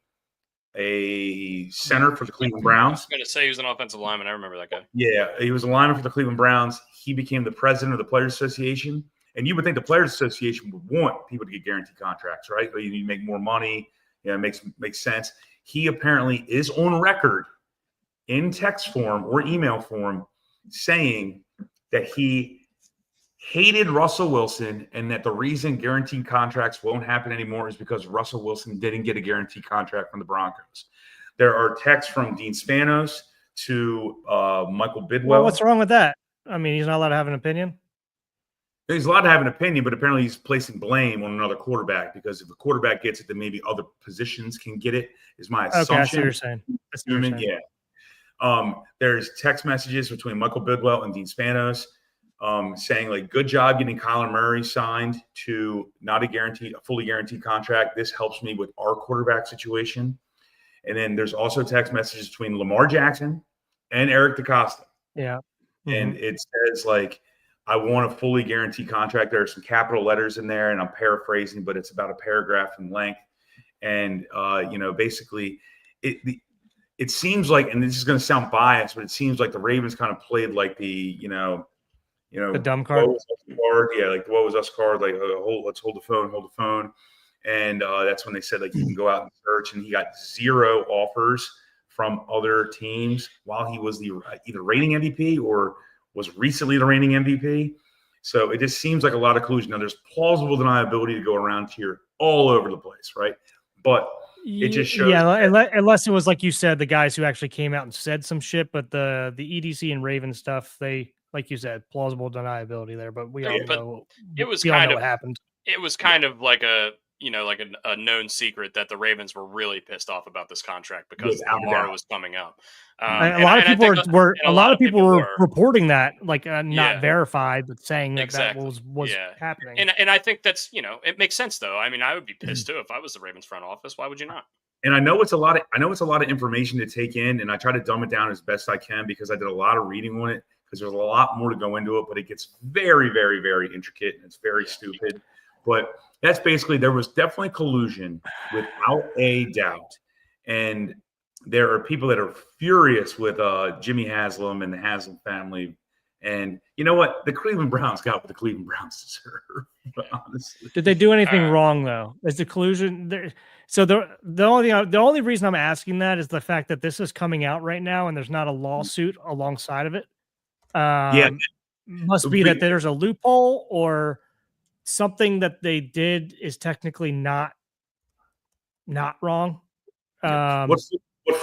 a center for the Cleveland I Browns. was going to say he was an offensive lineman. I remember that guy. Yeah, he was a lineman for the Cleveland Browns. He became the president of the Players Association. And you would think the Players Association would want people to get guaranteed contracts, right? You need to make more money. Yeah, it makes sense. He apparently is on record in text form or email form saying that he hated Russell Wilson and that the reason guaranteed contracts won't happen anymore is because Russell Wilson didn't get a guaranteed contract from the Broncos. There are texts from Dean Spanos to Michael Bidwell. Well, what's wrong with that? I mean, he's not allowed to have an opinion. He's allowed to have an opinion, but apparently he's placing blame on another quarterback because if the quarterback gets it, then maybe other positions can get it, is my assumption. Okay, I see what you're saying. Yeah. There's text messages between Michael Bidwell and Dean Spanos saying, like, good job getting Kyler Murray signed to not a fully guaranteed contract. This helps me with our quarterback situation. And then there's also text messages between Lamar Jackson and Eric DeCosta. Yeah. Mm-hmm. And it says, like, I want a fully guaranteed contract. There are some capital letters in there, and I'm paraphrasing, but it's about a paragraph in length. And, basically it seems like, and this is going to sound biased, but it seems like the Ravens kind of played like the dumb card. Yeah, like the what was us card, like let's hold the phone. And that's when they said, like, you can go out and search, and he got 0 offers from other teams while he was the either reigning MVP or was recently the reigning MVP. So it just seems like a lot of collusion. Now, there's plausible deniability to go around here all over the place, right? But it just shows. Yeah, unless it was, like you said, the guys who actually came out and said some shit. But the EDC and Raven stuff, they, like you said, plausible deniability there. But we all know it was what happened. It was kind of like a known secret that the Ravens were really pissed off about this contract because Lamar was coming up. A lot of people were reporting that, like, not verified, but saying that that was happening. And I think that's, it makes sense though. I mean, I would be pissed too if I was the Ravens front office. Why would you not? And I know it's a lot of information to take in, and I try to dumb it down as best I can because I did a lot of reading on it because there's a lot more to go into it, but it gets very, very, very intricate and it's very stupid. But that's basically, there was definitely collusion without a doubt. And there are people that are furious with Jimmy Haslam and the Haslam family. And you know what? The Cleveland Browns got what the Cleveland Browns deserve. Honestly, did they do anything wrong though? Is the collusion there? So the only reason I'm asking that is the fact that this is coming out right now and there's not a lawsuit alongside of it. Must be that there's a loophole or something that they did is technically not wrong. What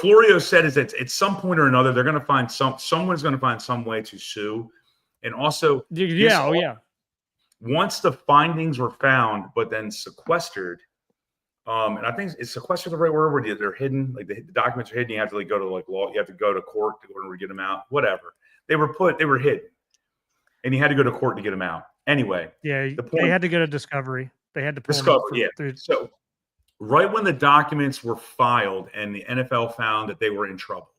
Florio said is that at some point or another, they're going to find someone's going to find some way to sue. And also, once the findings were found, but then sequestered, and I think it's sequestered the right word where they're hidden, like the documents are hidden. You have to go to law. You have to go to court in order to get them out. Whatever. They were hidden, and you had to go to court to get them out. Anyway, they had to go to discovery. They had to pull discovery. So right when the documents were filed and the NFL found that they were in trouble,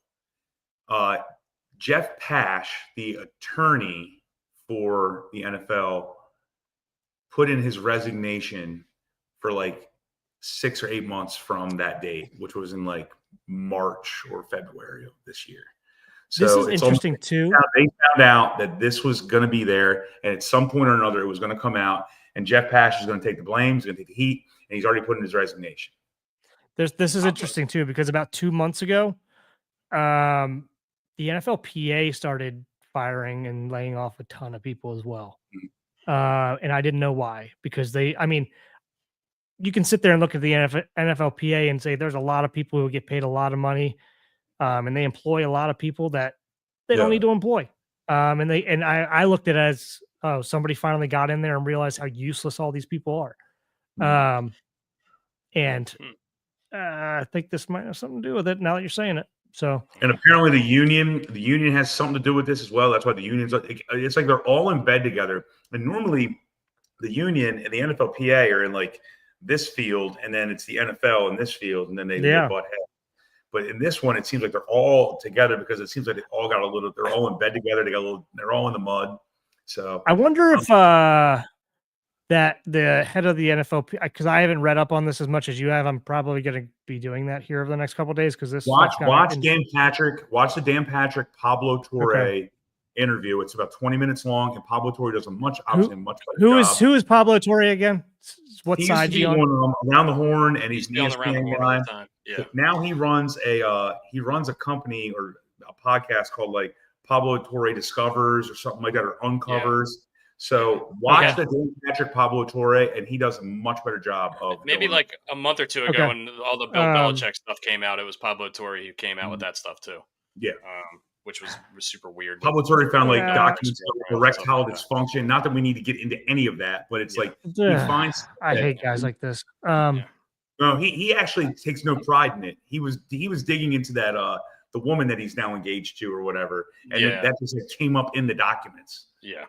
Jeff Pash, the attorney for the NFL, put in his resignation for like 6 or 8 months from that date, which was in like March or February of this year. So this is interesting too. They found out that this was going to be there, and at some point or another, it was going to come out. And Jeff Pash is going to take the blame, he's going to take the heat, and he's already put in his resignation. This is interesting too because about 2 months ago, the NFLPA started firing and laying off a ton of people as well, and I didn't know why because you can sit there and look at the NFLPA and say there's a lot of people who get paid a lot of money. And they employ a lot of people that they don't need to employ. I looked at it as, somebody finally got in there and realized how useless all these people are. I think this might have something to do with it now that you're saying it. So, and apparently the union has something to do with this as well. That's why the unions, it's like they're all in bed together. And normally the union and the NFLPA are in like this field, and then it's the NFL in this field, and then they butt heads. But in this one, it seems like they're all together because it seems like they're all in bed together. They're all in the mud. So I wonder if that the head of the NFL, because I haven't read up on this as much as you have. I'm probably going to be doing that here over the next couple of days because this watch stuff's the Dan Patrick Pablo Torre Okay. interview. It's about 20 minutes long, and Pablo Torre does a much Who better job. who is Pablo Torre again? What He side used to be on? on Around the Horn, and he's an on Around the ESPN Horn all guy. the time. Yeah. But now he runs a company or a podcast called like Pablo Torre Discovers or something like that, or Uncovers. So watch the Dan Patrick Pablo Torre, and he does a much better job of maybe like a month or two ago when all the Bill Belichick stuff came out. It was Pablo Torre who came out with that stuff too. Yeah, which was super weird. Pablo Torre found like documents of erectile dysfunction. Not that we need to get into any of that, but it's like he finds. I hate guys like this. No, he actually takes no pride in it. He was digging into that the woman that he's now engaged to or whatever, and that just like, came up in the documents. Yeah.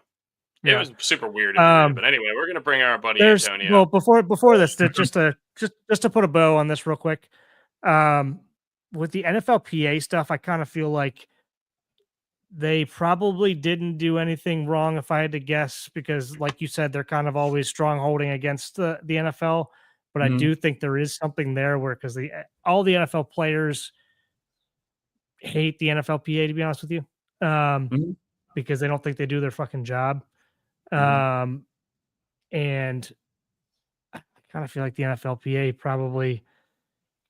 It was super weird, but anyway, we're gonna bring our buddy Antonio. Well, before this, just to put a bow on this real quick, with the NFLPA stuff, I kind of feel like they probably didn't do anything wrong, if I had to guess, because, like you said, they're kind of always strong-holding against the NFL. But I do think there is something there where because all the NFL players hate the NFLPA, to be honest with you, because they don't think they do their fucking job. And I kind of feel like the NFLPA probably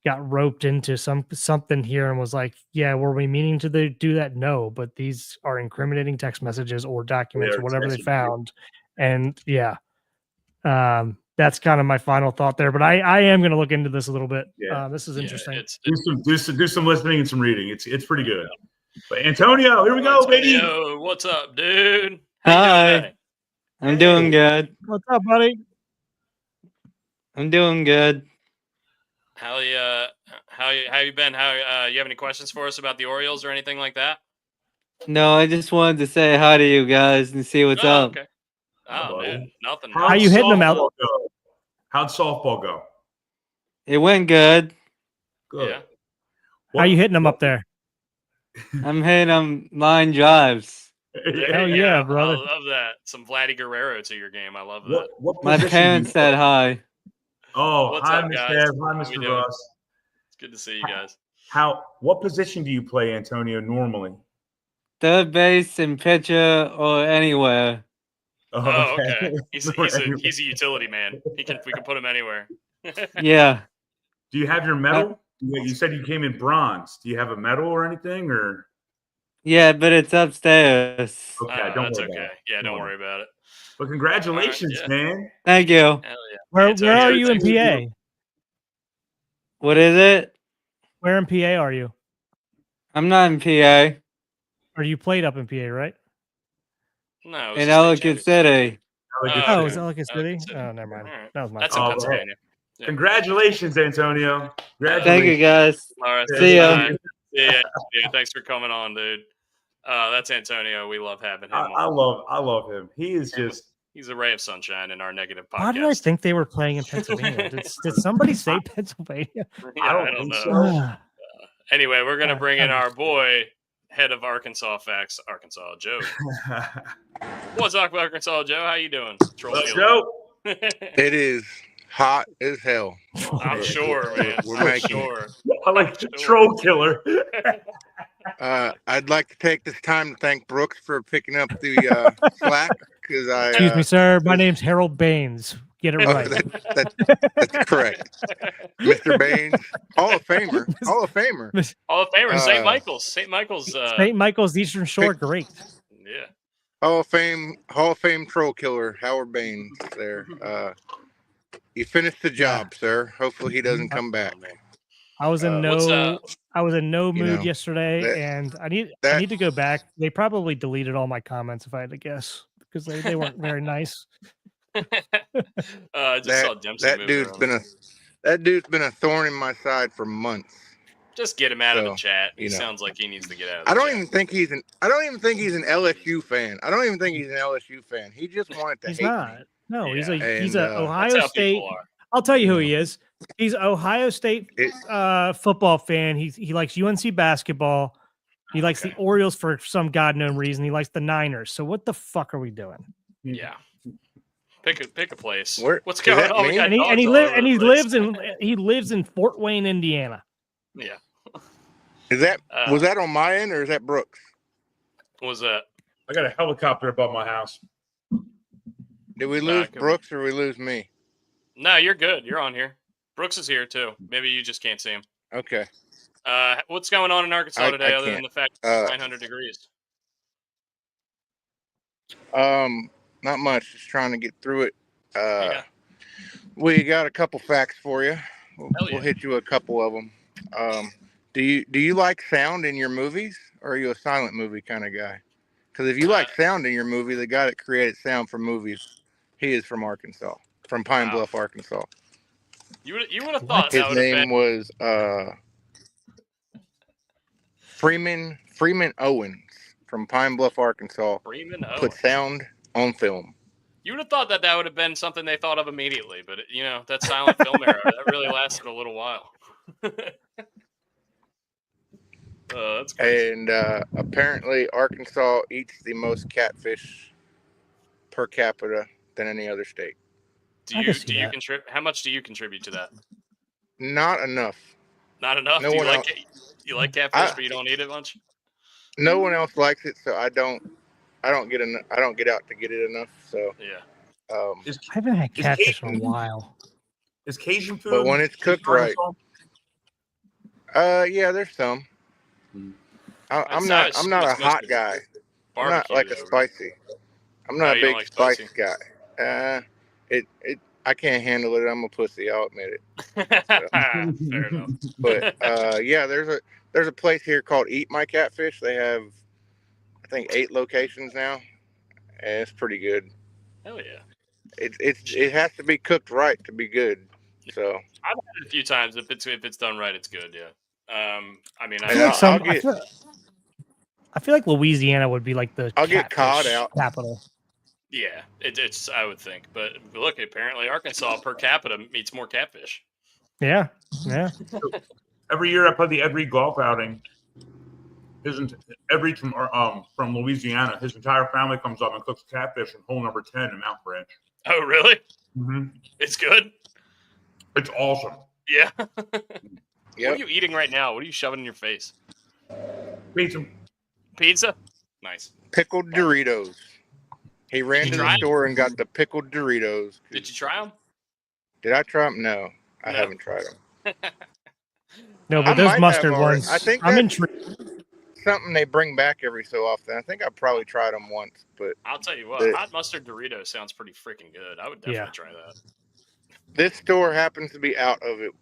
got roped into something here and was like, yeah, were we meaning to do that? No, but these are incriminating text messages or documents or whatever they found. And that's kind of my final thought there, but I am going to look into this a little bit. This is interesting. Do some listening and some reading. It's pretty good. But Antonio, here we go, baby. What's up, dude? Hi. I'm doing good. What's up, buddy? I'm doing good. How you been? You have any questions for us about the Orioles or anything like that? No, I just wanted to say hi to you guys and see what's up. Okay. Oh man, nothing. How you hitting them out? How'd softball go? It went good. Good. Yeah. How you hitting them up there? I'm hitting them line drives. Hell yeah, brother. I love that. Some Vladdy Guerrero to your game. I love that. What My parents said hi. Oh, What's hi, up, Mr. guys? Ev. Hi, How we Mr. doing? Ross. It's good to see you guys. What position do you play, Antonio, normally? Third base and pitcher or anywhere. Oh, okay. He's a utility man. We can put him anywhere. Yeah. Do you have your medal? You said you came in bronze. Do you have a medal or anything, or? Yeah, but it's upstairs. Okay, that's okay. Yeah, don't worry about it. But congratulations, man. Thank you. Hell yeah. Where are you in PA? What is it? Where in PA are you? I'm not in PA. Or you played up in PA, right? No. In Ellicott City. Oh, is Ellicott City? Oh, never mind. Right. That was my That's in fault. Pennsylvania. Yeah. Congratulations, Antonio. Thank you, guys. All right. See ya. Yeah. Thanks for coming on, dude. That's Antonio. We love having him. I love him. He is just. He's a ray of sunshine in our negative podcast. Why did I think they were playing in Pennsylvania? did somebody say Pennsylvania? Yeah, I don't know. So. Anyway, we're gonna bring in our boy, head of Arkansas Facts, Arkansas Joe. What's up, Arkansas Joe? How you doing? Joe. It is hot as hell. I'm sure, man. We're sure. I like the troll killer. I'd like to take this time to thank Brooks for picking up the slack because I. Excuse me, sir. My name's Harold Baines. Get it right. That's correct, Mr. Baines, Hall of Famer. Hall of Famer, St. Michael's. St. Michael's Eastern Shore, great. Yeah. Hall of Fame troll killer, Howard Baines. There, you finished the job, sir. Hopefully, he doesn't come back. I was in no mood yesterday, and I need to go back. They probably deleted all my comments if I had to guess because they weren't very nice. I just saw Dempsey. That dude's been a thorn in my side for months. Just get him out of the chat. He sounds like he needs to get out. I don't even think he's an LSU fan. He just wanted to. He's hate not. me. No, he's a Ohio that's how State. people are. I'll tell you who he is. He's Ohio State football fan. He likes UNC basketball, He likes the Orioles for some god known reason. He likes the Niners. So what the fuck are we doing? Yeah. Pick a place. Where- What's is going that on? We me? got And he dogs all over the place. he lives in Fort Wayne, Indiana. Yeah. Is that Uh, was that on my end or is that Brooks? What was that? I got a helicopter above my house. Did we Nah, lose it could be. Brooks or we lose me? No, you're good. You're on here. Brooks is here too. Maybe you just can't see him. Okay. What's going on in Arkansas I today, other than can't. the fact it's Uh, 900 degrees? Not much. Just trying to get through it. Yeah. We got a couple facts for you. Hell We'll yeah. hit you a couple of them. Do you like sound in your movies, or are you a silent movie kind of guy? Because if you like sound in your movie, the guy that created sound for movies, he is from Arkansas, from Pine Wow. Bluff, Arkansas. You would have thought His that would have name been. was Freeman Owens from Pine Bluff, Arkansas. Freeman Put Owens. sound on film. You would have thought that would have been something they thought of immediately, but that silent film era that really lasted a little while. That's crazy. And apparently, Arkansas eats the most catfish per capita than any other state. I can see that. contribute? How much do you contribute to that? Not enough. Not enough. No Do you one like else- it? You like catfish, but you don't eat it much. No one else likes it, so I don't get out to get it enough. So, Yeah. Is, I haven't had Is catfish in a Cajun- while. is Cajun food? but when it's cooked right, Arkansas? yeah, there's some. I'm That's not a it's hot mostly guy. I'm not barbecue like a over spicy. I'm Oh, not a you don't big like spicy spicy? guy. I can't handle it. I'm a pussy. I'll admit it. there. Fair enough. But yeah, there's a place here called Eat My Catfish. They have, I think, 8 locations now, and it's pretty good. Hell yeah. It has to be cooked right to be good. So I've had it a few times. If it's done right, it's good. Yeah. I mean, I And feel, like I'll some, get- I feel like Louisiana would be like the I'll get cod catfish out. capital. yeah, it's I would think, but look, apparently Arkansas per capita eats more catfish. Yeah, yeah. Every year I play the Ed Reed golf outing. Ed Reed from Louisiana. His entire family comes up and cooks catfish in hole number 10 in Mount Branch. Oh, really? Mm-hmm. It's good. It's awesome. Yeah. What Yep. are you eating right now? What are you shoving in your face? Pizza. Pizza. Nice. Pickled Doritos. He ran You to the tried? store and got the pickled Doritos. Did you try them? Did I try them? No, I No. haven't tried them. No, I but those might mustard have already. ones. I think I'm that's- intrigued. Something they bring back every so often. I think I probably tried them once, but I'll tell you what. The- Hot mustard Dorito sounds pretty freaking good. I would definitely Yeah. try that. this store happens to be out of it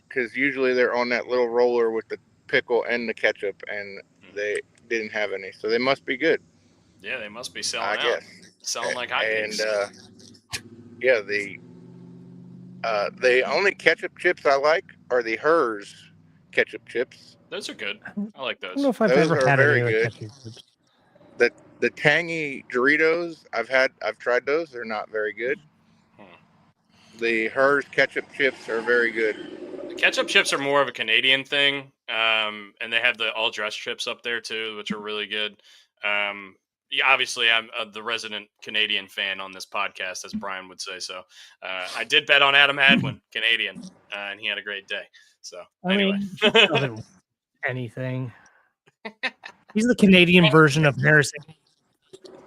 because usually they're on that little roller with the pickle and the ketchup, and they didn't have any, so they must be good, Yeah, they must be selling I out. guess. Selling like And hotcakes. yeah, the only ketchup chips I like are the Hers ketchup chips. Those are good. I like I don't those. know if I've Those ever are had very any other good. ketchup chips. The tangy Doritos I've tried those. They're not very good. Hmm. The Hers ketchup chips are very good. The ketchup chips are more of a Canadian thing, and they have the all dressed chips up there too, which are really good. Yeah, obviously, I'm the resident Canadian fan on this podcast, as Brian would say. So, I did bet on Adam Hadwin, Canadian, and he had a great day. So, I anyway, mean, he doesn't anything. He's the Canadian version of Harrison.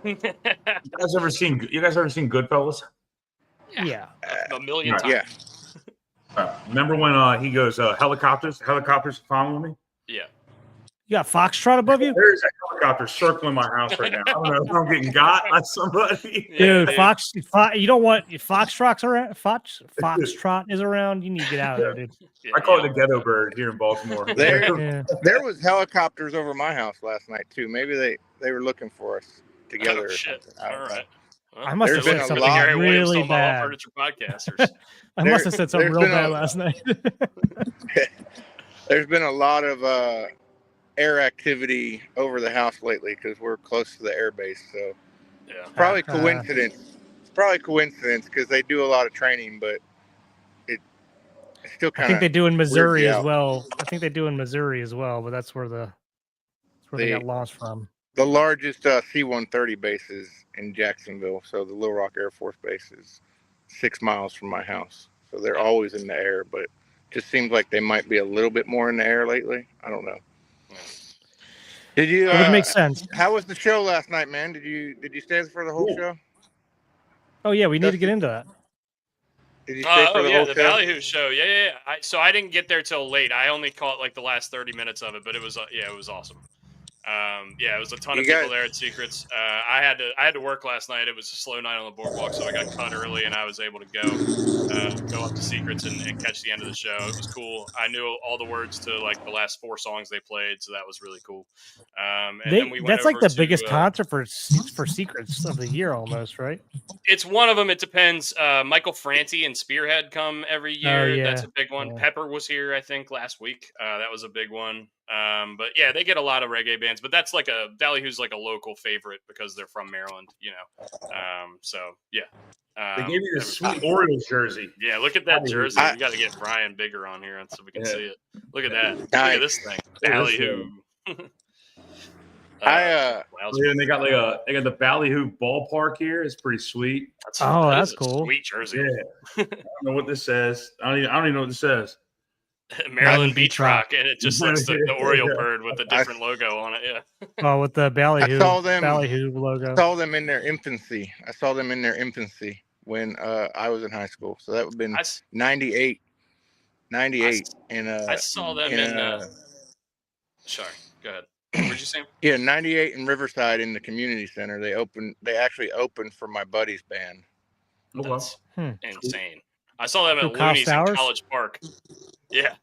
You guys ever seen Goodfellas? Yeah. Yeah. a million Right. times. Yeah, Remember when he goes helicopters following me? Yeah. You got Foxtrot above you? There's a helicopter circling my house right now. I don't know if I'm getting got by somebody. Dude, Yeah, you don't want Foxtrot's around. Foxtrot is around. You need to get out of there, dude. Yeah, I call yeah. it the ghetto bird here in Baltimore. There- Yeah. there was helicopters over my house last night too. Maybe they were looking for us together. Oh, or shit. something. I All don't know. right. Well, I must have there's said a something lot Gary Williams really on the All bad. Furniture Podcasters. I There- must have said something there's real been bad a- last night. There's been a lot of air activity over the house lately because we're close to the air base. So Yeah. probably Uh, coincidence. It's probably coincidence because they do a lot of training, but it's still I kind think they of do in Missouri you as out. well. I think they do in Missouri as well, but that's where the That's where they got The launched from. the largest C-130 base is in Jacksonville, so the Little Rock Air Force Base is 6 miles from my house. So they're always in the air, but it just seems like they might be a little bit more in the air lately. I don't know. Did you? It would make sense. How was the show last night, man? Did you stay for the whole Cool. show? Oh yeah, we need to Dusty? get into that. Did you stay for the whole the show? Ballyhoo show. Yeah. So I didn't get there till late. I only caught like the last 30 minutes of it, but it was it was awesome. It was a ton of You people guys- there at Secrets. I had to work last night. It was a slow night on the boardwalk, so I got cut early, and I was able to go up to Secrets and catch the end of the show. It was cool. I knew all the words to like the last 4 songs they played, so that was really cool. And then we went That's like over the biggest to, concert for Secrets of the year, almost, right? It's one of them. It depends. Michael Franti and Spearhead come every year. yeah. That's a big one. Yeah. Pepper was here, I think, last week. That was a big one. But yeah, they get a lot of reggae bands. But that's like Ballyhoo's like a local favorite because they're from Maryland, you know. So yeah. They gave me this every- sweet Orioles jersey. Yeah, look at that Ballyhoo. jersey. We got to get Brian bigger on here so we can Yeah. see it. Look at that. Look Nice. at this thing. Look at this Ballyhoo. I Yeah, and they got they got the Ballyhoo ballpark here. It's pretty sweet. that is that's a cool. Sweet jersey. Yeah. I don't know what this says. I don't even know what this says. Maryland Beach Beach Rock, and it just looks the Oriole Yeah. bird with a different logo on it. Yeah. Oh, with the Ballyhoo, saw them- Ballyhoo logo. saw them in their infancy. When I was in high school. So that would have been I, s- 98. 98. I saw them in. Sorry, go ahead. What did you say? Yeah, 98 in Riverside in the community center. They actually opened for my buddy's band. Oh, well. That's insane. I saw them Who, at Kyle Looney's in Stowers? College Park. Yeah.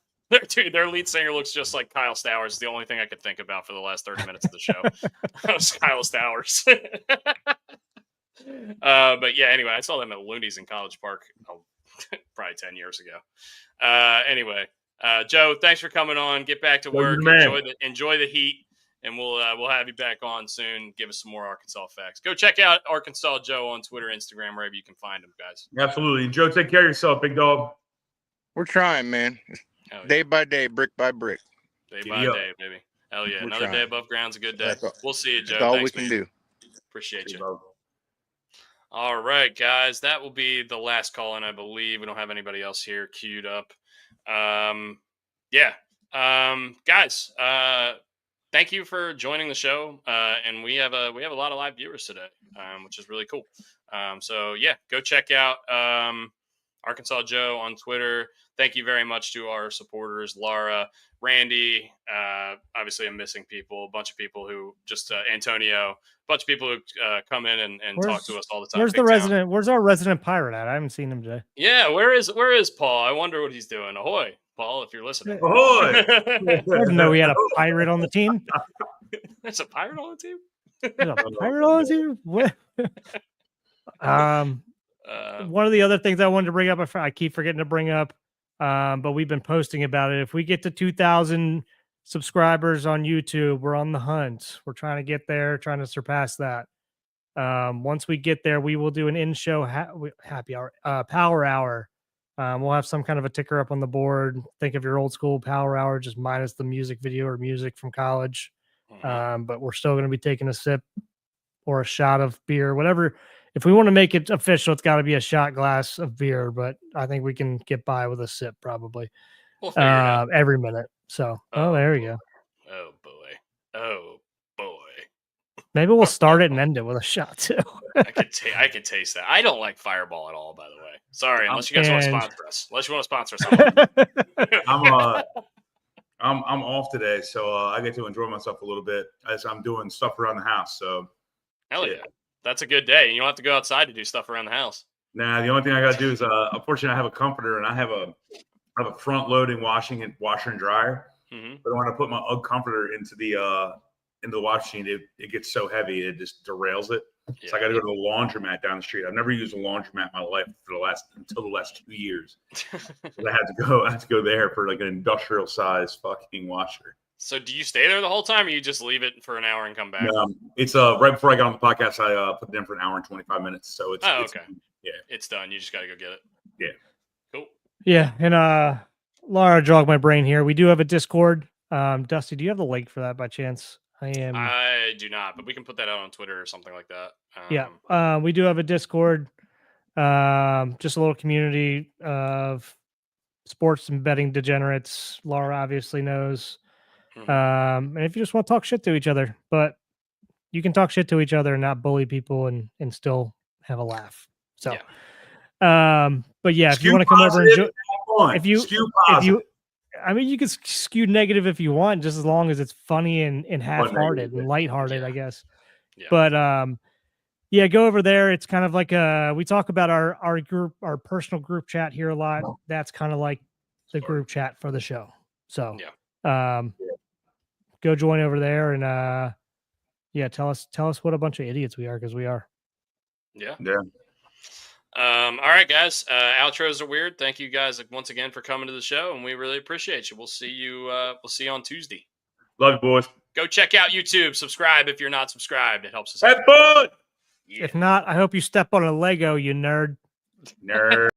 Their lead singer looks just like Kyle Stowers. The only thing I could think about for the last 30 minutes of the show was Kyle Stowers. But yeah, anyway, I saw them at Looney's in College Park probably 10 years ago. Anyway, Joe, thanks for coming on. Get back to work. Enjoy the heat, and we'll have you back on soon. Give us some more Arkansas facts. Go check out Arkansas Joe on Twitter, Instagram, wherever you can find him, guys. Absolutely. And Joe, take care of yourself, big dog. We're trying, man. Hell yeah. Day by day, brick by brick. Day Giddy by up. day, baby. Hell yeah. We're Another day trying. above ground's a good day. That's all- We'll see you, Joe. That's all Thanks, we can man. do. Appreciate you. Dog. All right, guys. That will be the last call, and I believe we don't have anybody else here queued up. Guys, thank you for joining the show. And we have a lot of live viewers today, which is really cool. So yeah, go check out Arkansas Joe on Twitter. Thank you very much to our supporters, Laura, Randy. Obviously, I'm missing people. A bunch of people who just Antonio. A bunch of people who come in and talk to us all the time. Where's Big the town. resident? Where's our resident pirate at? I haven't seen him today. Yeah, where is Paul? I wonder what he's doing. Ahoy, Paul, if you're listening. Ahoy! I didn't know we had a pirate on the team. There's a pirate on the team. There's a pirate on the team. What? Uh, One of the other things I wanted to bring up, I keep forgetting to bring up, but we've been posting about it. If we get to 2,000 subscribers on YouTube, we're on the hunt. We're trying to get there, trying to surpass that. Once we get there, we will do an in-show happy hour, power hour. We'll have some kind of a ticker up on the board. Think of your old school power hour, just minus the music video or music from college. But we're still going to be taking a sip or a shot of beer, whatever. If we want to make it official, it's got to be a shot glass of beer, but I think we can get by with a sip probably we'll figure it out. every minute. So, there you go. Oh boy. Oh boy. Maybe we'll start it and end it with a shot too. I could taste that. I don't like Fireball at all, by the way. Sorry, unless you guys want to And- sponsor us. Unless you want to sponsor us. I'm off today, so I get to enjoy myself a little bit as I'm doing stuff around the house. So Hell yeah. That's a good day. You don't have to go outside to do stuff around the house. now the only thing I got to do is, unfortunately, I have a comforter and I have a front loading washer and dryer. Mm-hmm. But when I put my UGG comforter into the wash machine, it gets so heavy it just derails it. Yeah. So I got to go to the laundromat down the street. I've never used a laundromat in my life until the last 2 years. So I had to go there for like an industrial size fucking washer. So do you stay there the whole time, or you just leave it for an hour and come back? It's right before I got on the podcast, I put it in for an hour and 25 minutes. So it's okay. Yeah. It's done. You just got to go get it. Yeah. Cool. Yeah, and Laura jogged my brain here. We do have a Discord. Dusty, do you have the link for that by chance? I am. I do not, but we can put that out on Twitter or something like that. Yeah, we do have a Discord, just a little community of sports and betting degenerates. Laura obviously knows. Mhm. And if you just want to talk shit to each other, but you can talk shit to each other and not bully people and still have a laugh. So, but yeah, if you want to come over and if you, I mean, you can skew negative if you want, just as long as it's funny and half-hearted and lighthearted, I guess. Yeah. But yeah, go over there. It's kind of like we talk about our group, our personal group chat here a lot. That's kind of like the group chat for the show. So go join over there and yeah, tell us what a bunch of idiots we are, because we are. Yeah. Yeah. All right, guys. Outros are weird. Thank you guys once again for coming to the show, and we really appreciate you. We'll see you. We'll see you on Tuesday. Love you, boys. Go check out YouTube. Subscribe if you're not subscribed. It helps us Have out. fun. Yeah. If not, I hope you step on a Lego, you nerd. Nerd.